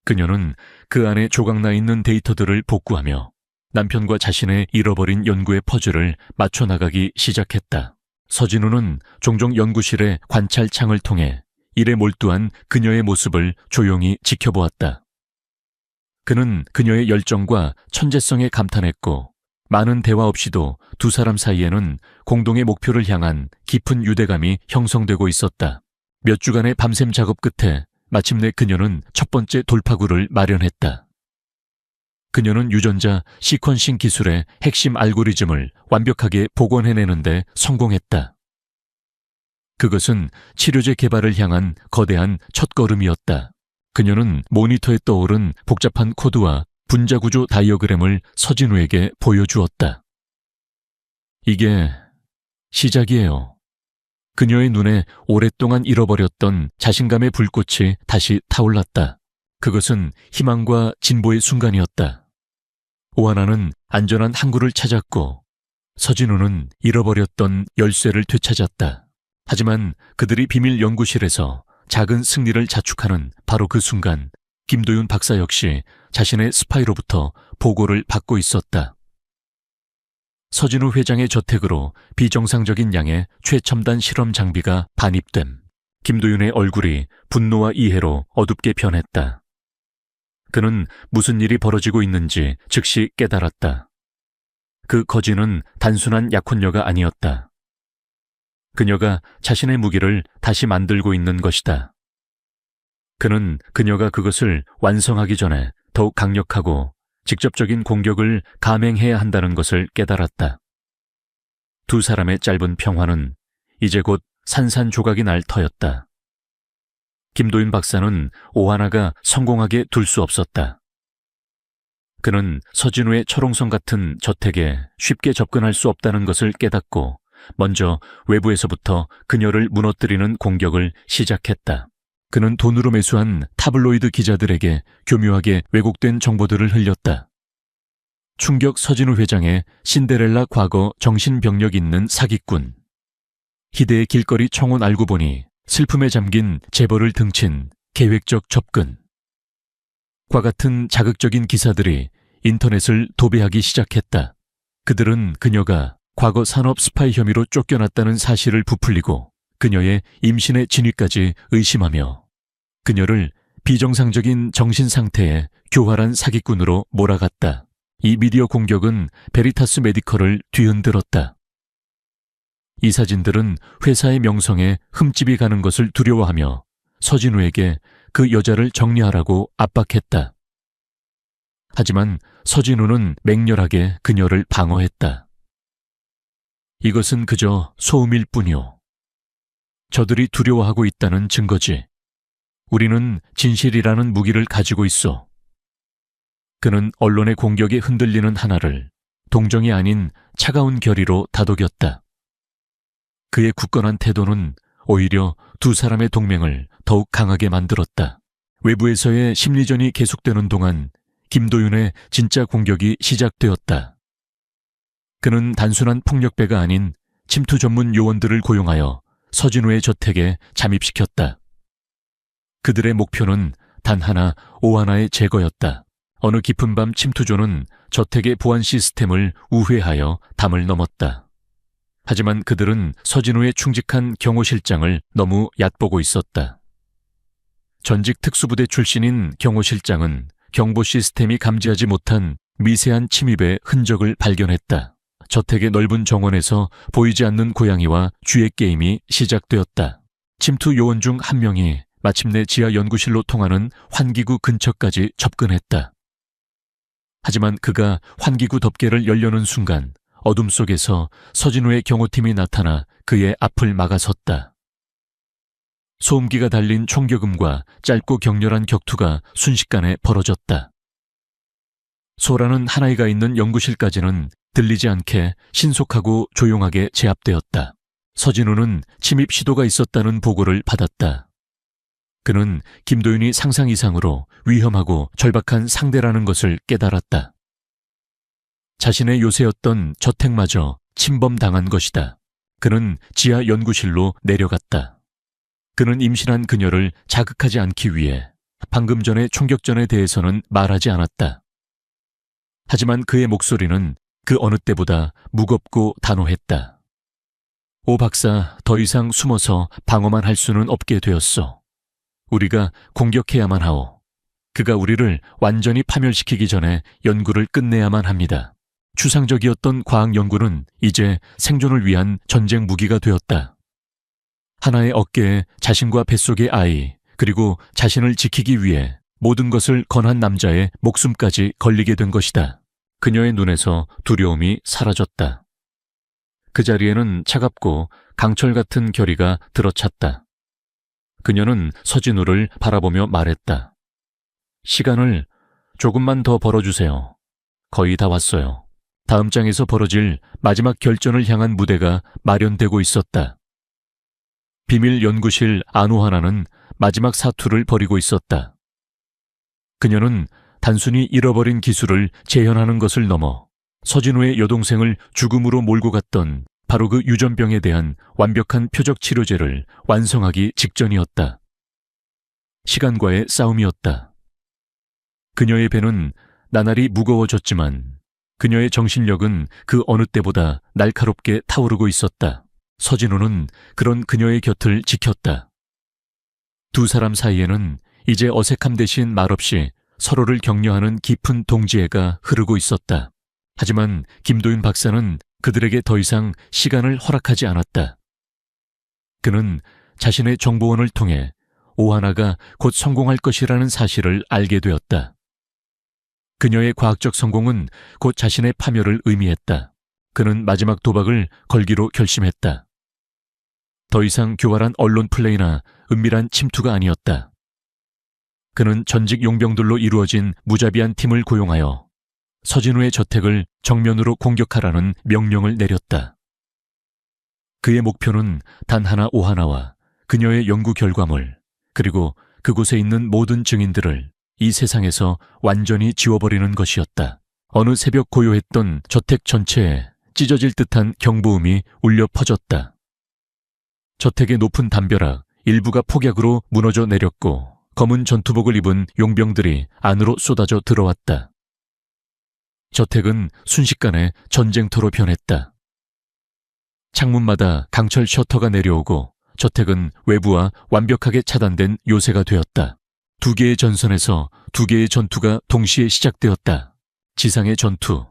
그녀는 그 안에 조각나 있는 데이터들을 복구하며 남편과 자신의 잃어버린 연구의 퍼즐을 맞춰나가기 시작했다. 서진우는 종종 연구실의 관찰창을 통해 일에 몰두한 그녀의 모습을 조용히 지켜보았다. 그는 그녀의 열정과 천재성에 감탄했고 많은 대화 없이도 두 사람 사이에는 공동의 목표를 향한 깊은 유대감이 형성되고 있었다. 몇 주간의 밤샘 작업 끝에 마침내 그녀는 첫 번째 돌파구를 마련했다. 그녀는 유전자 시퀀싱 기술의 핵심 알고리즘을 완벽하게 복원해내는데 성공했다. 그것은 치료제 개발을 향한 거대한 첫걸음이었다. 그녀는 모니터에 떠오른 복잡한 코드와 분자구조 다이어그램을 서진우에게 보여주었다. 이게 시작이에요. 그녀의 눈에 오랫동안 잃어버렸던 자신감의 불꽃이 다시 타올랐다. 그것은 희망과 진보의 순간이었다. 오하나는 안전한 항구를 찾았고 서진우는 잃어버렸던 열쇠를 되찾았다. 하지만 그들이 비밀 연구실에서 작은 승리를 자축하는 바로 그 순간 김도윤 박사 역시 자신의 스파이로부터 보고를 받고 있었다. 서진우 회장의 저택으로 비정상적인 양의 최첨단 실험 장비가 반입됨. 김도윤의 얼굴이 분노와 이해로 어둡게 변했다. 그는 무슨 일이 벌어지고 있는지 즉시 깨달았다. 그 거지는 단순한 약혼녀가 아니었다. 그녀가 자신의 무기를 다시 만들고 있는 것이다. 그는 그녀가 그것을 완성하기 전에 더욱 강력하고 직접적인 공격을 감행해야 한다는 것을 깨달았다. 두 사람의 짧은 평화는 이제 곧 산산조각이 날 터였다. 김도윤 박사는 오하나가 성공하게 둘 수 없었다. 그는 서진우의 철옹성 같은 저택에 쉽게 접근할 수 없다는 것을 깨닫고 먼저 외부에서부터 그녀를 무너뜨리는 공격을 시작했다. 그는 돈으로 매수한 타블로이드 기자들에게 교묘하게 왜곡된 정보들을 흘렸다. 충격 서진우 회장의 신데렐라 과거 정신병력 있는 사기꾼. 희대의 길거리 청혼 알고 보니 슬픔에 잠긴 재벌을 등친 계획적 접근. 과 같은 자극적인 기사들이 인터넷을 도배하기 시작했다. 그들은 그녀가 과거 산업 스파이 혐의로 쫓겨났다는 사실을 부풀리고 그녀의 임신의 진위까지 의심하며 그녀를 비정상적인 정신 상태의 교활한 사기꾼으로 몰아갔다. 이 미디어 공격은 베리타스 메디컬을 뒤흔들었다. 이 사진들은 회사의 명성에 흠집이 가는 것을 두려워하며 서진우에게 그 여자를 정리하라고 압박했다. 하지만 서진우는 맹렬하게 그녀를 방어했다. 이것은 그저 소음일 뿐이오. 저들이 두려워하고 있다는 증거지. 우리는 진실이라는 무기를 가지고 있어. 그는 언론의 공격에 흔들리는 하나를 동정이 아닌 차가운 결의로 다독였다. 그의 굳건한 태도는 오히려 두 사람의 동맹을 더욱 강하게 만들었다. 외부에서의 심리전이 계속되는 동안 김도윤의 진짜 공격이 시작되었다. 그는 단순한 폭력배가 아닌 침투 전문 요원들을 고용하여 서진우의 저택에 잠입시켰다. 그들의 목표는 단 하나, 오하나의 제거였다. 어느 깊은 밤 침투조는 저택의 보안 시스템을 우회하여 담을 넘었다. 하지만 그들은 서진우의 충직한 경호실장을 너무 얕보고 있었다. 전직 특수부대 출신인 경호실장은 경보 시스템이 감지하지 못한 미세한 침입의 흔적을 발견했다. 저택의 넓은 정원에서 보이지 않는 고양이와 쥐의 게임이 시작되었다. 침투 요원 중 한 명이 마침내 지하 연구실로 통하는 환기구 근처까지 접근했다. 하지만 그가 환기구 덮개를 열려는 순간 어둠 속에서 서진우의 경호팀이 나타나 그의 앞을 막아섰다. 소음기가 달린 총격음과 짧고 격렬한 격투가 순식간에 벌어졌다. 소라는 하나이가 있는 연구실까지는 들리지 않게 신속하고 조용하게 제압되었다. 서진우는 침입 시도가 있었다는 보고를 받았다. 그는 김도윤이 상상 이상으로 위험하고 절박한 상대라는 것을 깨달았다. 자신의 요새였던 저택마저 침범당한 것이다. 그는 지하 연구실로 내려갔다. 그는 임신한 그녀를 자극하지 않기 위해 방금 전의 총격전에 대해서는 말하지 않았다. 하지만 그의 목소리는 그 어느 때보다 무겁고 단호했다. 오 박사, 더 이상 숨어서 방어만 할 수는 없게 되었어. 우리가 공격해야만 하오. 그가 우리를 완전히 파멸시키기 전에 연구를 끝내야만 합니다. 추상적이었던 과학 연구는 이제 생존을 위한 전쟁 무기가 되었다. 하나의 어깨에 자신과 뱃속의 아이, 그리고 자신을 지키기 위해 모든 것을 건한 남자의 목숨까지 걸리게 된 것이다. 그녀의 눈에서 두려움이 사라졌다. 그 자리에는 차갑고 강철 같은 결의가 들어찼다. 그녀는 서진우를 바라보며 말했다. 시간을 조금만 더 벌어주세요. 거의 다 왔어요. 다음 장에서 벌어질 마지막 결전을 향한 무대가 마련되고 있었다. 비밀 연구실 아노하나는 마지막 사투를 벌이고 있었다. 그녀는 단순히 잃어버린 기술을 재현하는 것을 넘어 서진우의 여동생을 죽음으로 몰고 갔던 바로 그 유전병에 대한 완벽한 표적 치료제를 완성하기 직전이었다. 시간과의 싸움이었다. 그녀의 배는 나날이 무거워졌지만 그녀의 정신력은 그 어느 때보다 날카롭게 타오르고 있었다. 서진우는 그런 그녀의 곁을 지켰다. 두 사람 사이에는 이제 어색함 대신 말없이 서로를 격려하는 깊은 동지애가 흐르고 있었다. 하지만 김도윤 박사는 그들에게 더 이상 시간을 허락하지 않았다. 그는 자신의 정보원을 통해 오하나가 곧 성공할 것이라는 사실을 알게 되었다. 그녀의 과학적 성공은 곧 자신의 파멸을 의미했다. 그는 마지막 도박을 걸기로 결심했다. 더 이상 교활한 언론 플레이나 은밀한 침투가 아니었다. 그는 전직 용병들로 이루어진 무자비한 팀을 고용하여 서진우의 저택을 정면으로 공격하라는 명령을 내렸다. 그의 목표는 단 하나 오하나와 그녀의 연구 결과물, 그리고 그곳에 있는 모든 증인들을 이 세상에서 완전히 지워버리는 것이었다. 어느 새벽 고요했던 저택 전체에 찢어질 듯한 경보음이 울려 퍼졌다. 저택의 높은 담벼락 일부가 폭약으로 무너져 내렸고 검은 전투복을 입은 용병들이 안으로 쏟아져 들어왔다. 저택은 순식간에 전쟁터로 변했다. 창문마다 강철 셔터가 내려오고 저택은 외부와 완벽하게 차단된 요새가 되었다. 두 개의 전선에서 두 개의 전투가 동시에 시작되었다. 지상의 전투.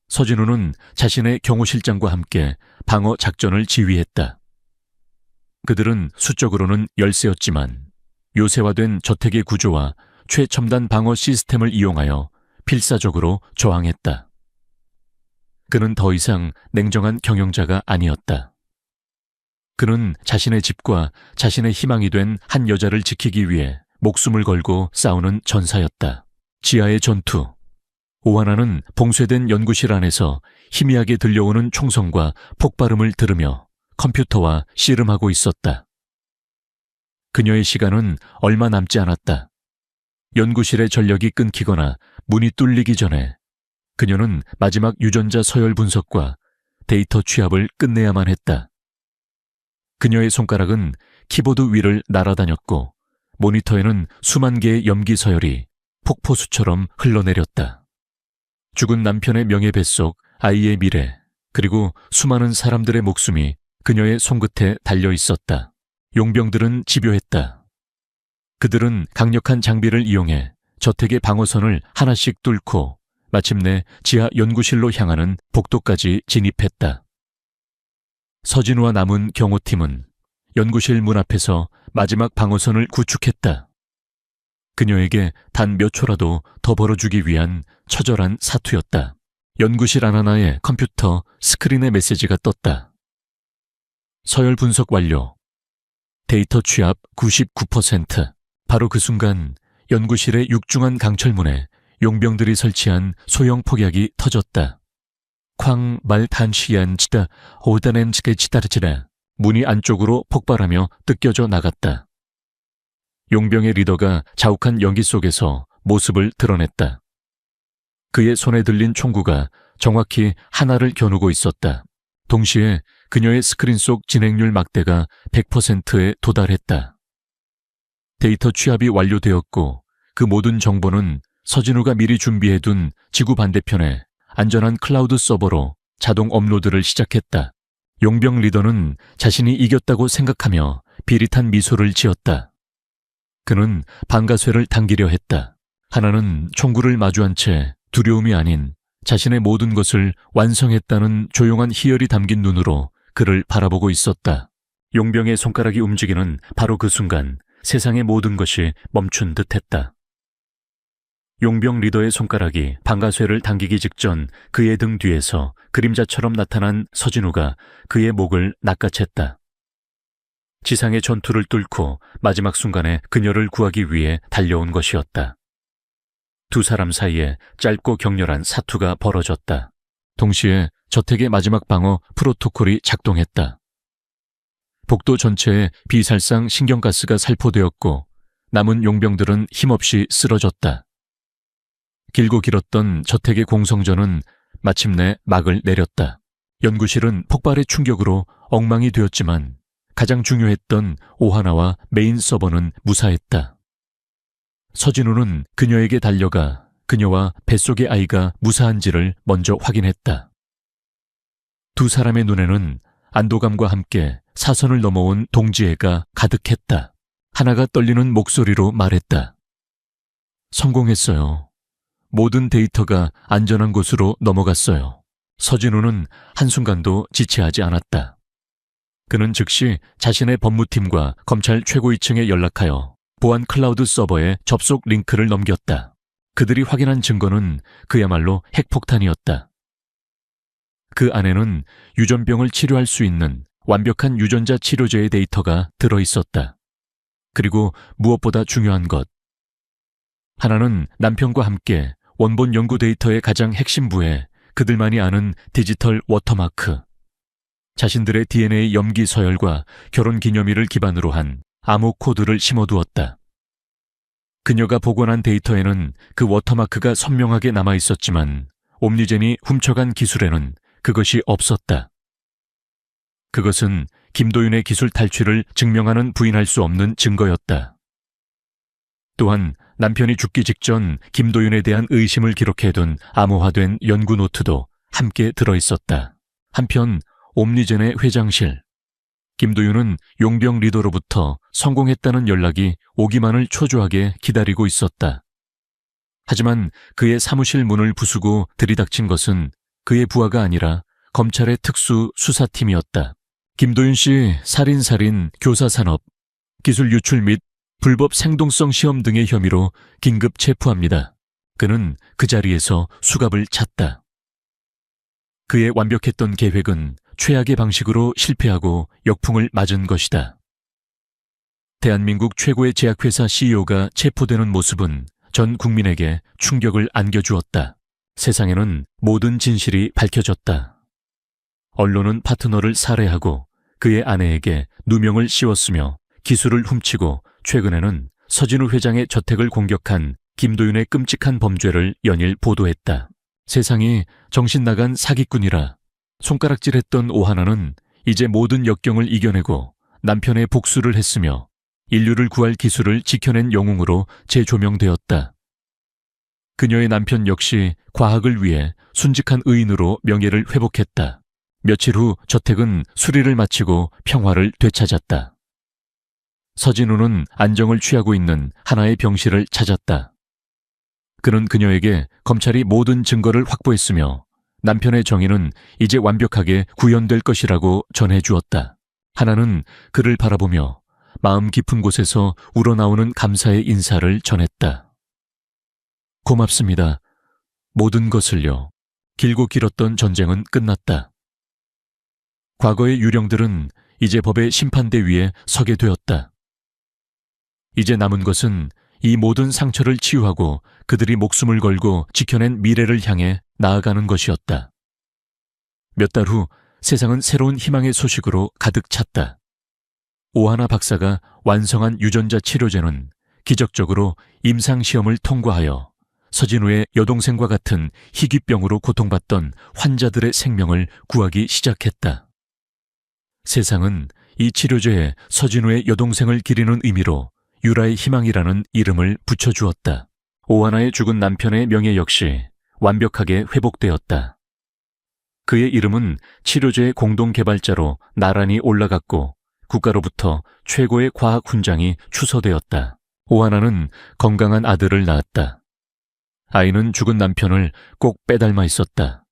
서진우는 자신의 경호실장과 함께 방어 작전을 지휘했다. 그들은 수적으로는 열세였지만 요새화된 저택의 구조와 최첨단 방어 시스템을 이용하여 필사적으로 저항했다. 그는 더 이상 냉정한 경영자가 아니었다. 그는 자신의 집과 자신의 희망이 된 한 여자를 지키기 위해 목숨을 걸고 싸우는 전사였다. 지하의 전투. 오하나는 봉쇄된 연구실 안에서 희미하게 들려오는 총성과 폭발음을 들으며 컴퓨터와 씨름하고 있었다. 그녀의 시간은 얼마 남지 않았다. 연구실의 전력이 끊기거나 문이 뚫리기 전에 그녀는 마지막 유전자 서열 분석과 데이터 취합을 끝내야만 했다. 그녀의 손가락은 키보드 위를 날아다녔고 모니터에는 수만 개의 염기 서열이 폭포수처럼 흘러내렸다. 죽은 남편의 명예뱃속, 아이의 미래, 그리고 수많은 사람들의 목숨이 그녀의 손끝에 달려 있었다. 용병들은 집요했다. 그들은 강력한 장비를 이용해 저택의 방어선을 하나씩 뚫고 마침내 지하 연구실로 향하는 복도까지 진입했다. 서진우와 남은 경호팀은 연구실 문 앞에서 마지막 방어선을 구축했다. 그녀에게 단 몇 초라도 더 벌어주기 위한 처절한 사투였다. 연구실 하나하나의 컴퓨터 스크린에 메시지가 떴다. 서열 분석 완료. 데이터 취합 99%. 바로 그 순간 연구실의 육중한 강철문에 용병들이 설치한 소형 폭약이 터졌다. 쾅 말탄시안 치다 오다냄치게 치다르치라. 문이 안쪽으로 폭발하며 뜯겨져 나갔다. 용병의 리더가 자욱한 연기 속에서 모습을 드러냈다. 그의 손에 들린 총구가 정확히 하나를 겨누고 있었다. 동시에 그녀의 스크린 속 진행률 막대가 100%에 도달했다. 데이터 취합이 완료되었고 그 모든 정보는 서진우가 미리 준비해둔 지구 반대편에 안전한 클라우드 서버로 자동 업로드를 시작했다. 용병 리더는 자신이 이겼다고 생각하며 비릿한 미소를 지었다. 그는 방가쇠를 당기려 했다. 하나는 총구를 마주한 채 두려움이 아닌 자신의 모든 것을 완성했다는 조용한 희열이 담긴 눈으로 그를 바라보고 있었다. 용병의 손가락이 움직이는 바로 그 순간 세상의 모든 것이 멈춘 듯했다. 용병 리더의 손가락이 방가쇠를 당기기 직전 그의 등 뒤에서 그림자처럼 나타난 서진우가 그의 목을 낚아챘다. 지상의 전투를 뚫고 마지막 순간에 그녀를 구하기 위해 달려온 것이었다. 두 사람 사이에 짧고 격렬한 사투가 벌어졌다. 동시에 저택의 마지막 방어 프로토콜이 작동했다. 복도 전체에 비살상 신경가스가 살포되었고 남은 용병들은 힘없이 쓰러졌다. 길고 길었던 저택의 공성전은 마침내 막을 내렸다. 연구실은 폭발의 충격으로 엉망이 되었지만 가장 중요했던 오하나와 메인 서버는 무사했다. 서진우는 그녀에게 달려가 그녀와 뱃속의 아이가 무사한지를 먼저 확인했다. 두 사람의 눈에는 안도감과 함께 사선을 넘어온 동지애가 가득했다. 하나가 떨리는 목소리로 말했다. 성공했어요. 모든 데이터가 안전한 곳으로 넘어갔어요. 서진우는 한순간도 지체하지 않았다. 그는 즉시 자신의 법무팀과 검찰 최고위층에 연락하여 보안 클라우드 서버에 접속 링크를 넘겼다. 그들이 확인한 증거는 그야말로 핵폭탄이었다. 그 안에는 유전병을 치료할 수 있는 완벽한 유전자 치료제의 데이터가 들어있었다. 그리고 무엇보다 중요한 것. 하나는 남편과 함께 원본 연구 데이터의 가장 핵심부에 그들만이 아는 디지털 워터마크, 자신들의 DNA 염기 서열과 결혼 기념일을 기반으로 한 암호 코드를 심어두었다. 그녀가 복원한 데이터에는 그 워터마크가 선명하게 남아있었지만 옴니젠이 훔쳐간 기술에는 그것이 없었다. 그것은 김도윤의 기술 탈취를 증명하는 부인할 수 없는 증거였다. 또한 남편이 죽기 직전 김도윤에 대한 의심을 기록해둔 암호화된 연구 노트도 함께 들어있었다. 한편 옴니젠의 회장실, 김도윤은 용병 리더로부터 성공했다는 연락이 오기만을 초조하게 기다리고 있었다. 하지만 그의 사무실 문을 부수고 들이닥친 것은 그의 부하가 아니라 검찰의 특수 수사팀이었다. 김도윤 씨 살인, 교사산업, 기술 유출 및 불법 생동성 시험 등의 혐의로 긴급 체포합니다. 그는 그 자리에서 수갑을 찼다. 그의 완벽했던 계획은 최악의 방식으로 실패하고 역풍을 맞은 것이다. 대한민국 최고의 제약회사 CEO가 체포되는 모습은 전 국민에게 충격을 안겨주었다. 세상에는 모든 진실이 밝혀졌다. 언론은 파트너를 살해하고 그의 아내에게 누명을 씌웠으며 기술을 훔치고 최근에는 서진우 회장의 저택을 공격한 김도윤의 끔찍한 범죄를 연일 보도했다. 세상이 정신 나간 사기꾼이라 손가락질했던 오하나는 이제 모든 역경을 이겨내고 남편의 복수를 했으며 인류를 구할 기술을 지켜낸 영웅으로 재조명되었다. 그녀의 남편 역시 과학을 위해 순직한 의인으로 명예를 회복했다. 며칠 후 저택은 수리를 마치고 평화를 되찾았다. 서진우는 안정을 취하고 있는 하나의 병실을 찾았다. 그는 그녀에게 검찰이 모든 증거를 확보했으며 남편의 정의는 이제 완벽하게 구현될 것이라고 전해주었다. 하나는 그를 바라보며 마음 깊은 곳에서 우러나오는 감사의 인사를 전했다. 고맙습니다. 모든 것을요. 길고 길었던 전쟁은 끝났다. 과거의 유령들은 이제 법의 심판대 위에 서게 되었다. 이제 남은 것은 이 모든 상처를 치유하고 그들이 목숨을 걸고 지켜낸 미래를 향해 나아가는 것이었다. 몇 달 후 세상은 새로운 희망의 소식으로 가득 찼다. 오하나 박사가 완성한 유전자 치료제는 기적적으로 임상시험을 통과하여 서진우의 여동생과 같은 희귀병으로 고통받던 환자들의 생명을 구하기 시작했다. 세상은 이 치료제에 서진우의 여동생을 기리는 의미로 유라의 희망이라는 이름을 붙여주었다. 오하나의 죽은 남편의 명예 역시 완벽하게 회복되었다. 그의 이름은 치료제의 공동 개발자로 나란히 올라갔고 국가로부터 최고의 과학 훈장이 추서되었다. 오하나는 건강한 아들을 낳았다. 아이는 죽은 남편을 꼭 빼닮아 있었다.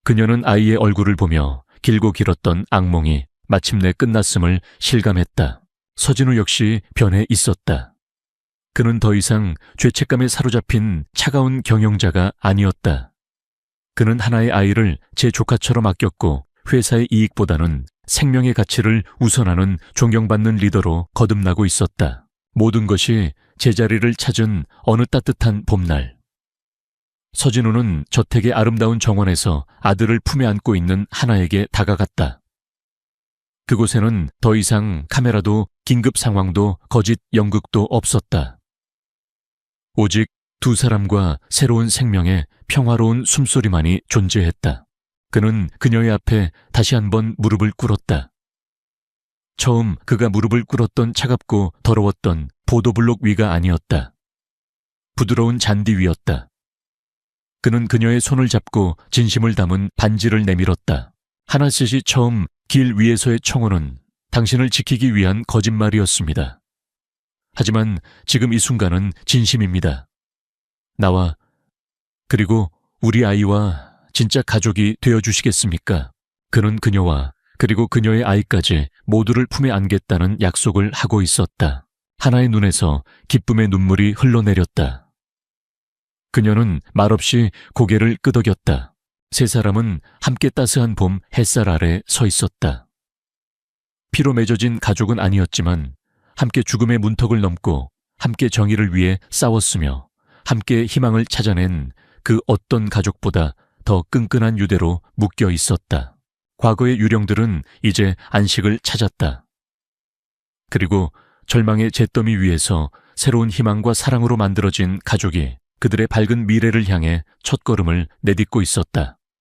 그녀는 아이의 얼굴을 보며 길고 길었던 악몽이 마침내 끝났음을 실감했다. 서진우 역시 변해 있었다. 그는 더 이상 죄책감에 사로잡힌 차가운 경영자가 아니었다. 그는 하나의 아이를 제 조카처럼 아꼈고 회사의 이익보다는 생명의 가치를 우선하는 존경받는 리더로 거듭나고 있었다. 모든 것이 제자리를 찾은 어느 따뜻한 봄날. 서진우는 저택의 아름다운 정원에서 아들을 품에 안고 있는 하나에게 다가갔다. 그곳에는 더 이상 카메라도 긴급 상황도 거짓 연극도 없었다. 오직 두 사람과 새로운 생명의 평화로운 숨소리만이 존재했다. 그는 그녀의 앞에 다시 한번 무릎을 꿇었다. 처음 그가 무릎을 꿇었던 차갑고 더러웠던 보도블록 위가 아니었다. 부드러운 잔디 위였다. 그는 그녀의 손을 잡고 진심을 담은 반지를 내밀었다. 하나셋이 처음 길 위에서의 청혼은 당신을 지키기 위한 거짓말이었습니다. 하지만 지금 이 순간은 진심입니다. 나와 그리고 우리 아이와 진짜 가족이 되어주시겠습니까? 그는 그녀와 그리고 그녀의 아이까지 모두를 품에 안겠다는 약속을 하고 있었다. 하나의 눈에서 기쁨의 눈물이 흘러내렸다. 그녀는 말없이 고개를 끄덕였다. 세 사람은 함께 따스한 봄 햇살 아래 서 있었다. 피로 맺어진 가족은 아니었지만 함께 죽음의 문턱을 넘고 함께 정의를 위해 싸웠으며 함께 희망을 찾아낸 그 어떤 가족보다 더 끈끈한 유대로 묶여 있었다. 과거의 유령들은 이제 안식을 찾았다. 그리고 절망의 잿더미 위에서 새로운 희망과 사랑으로 만들어진 가족이 그들의 밝은 미래를 향해 첫걸음을 내딛고 있었다.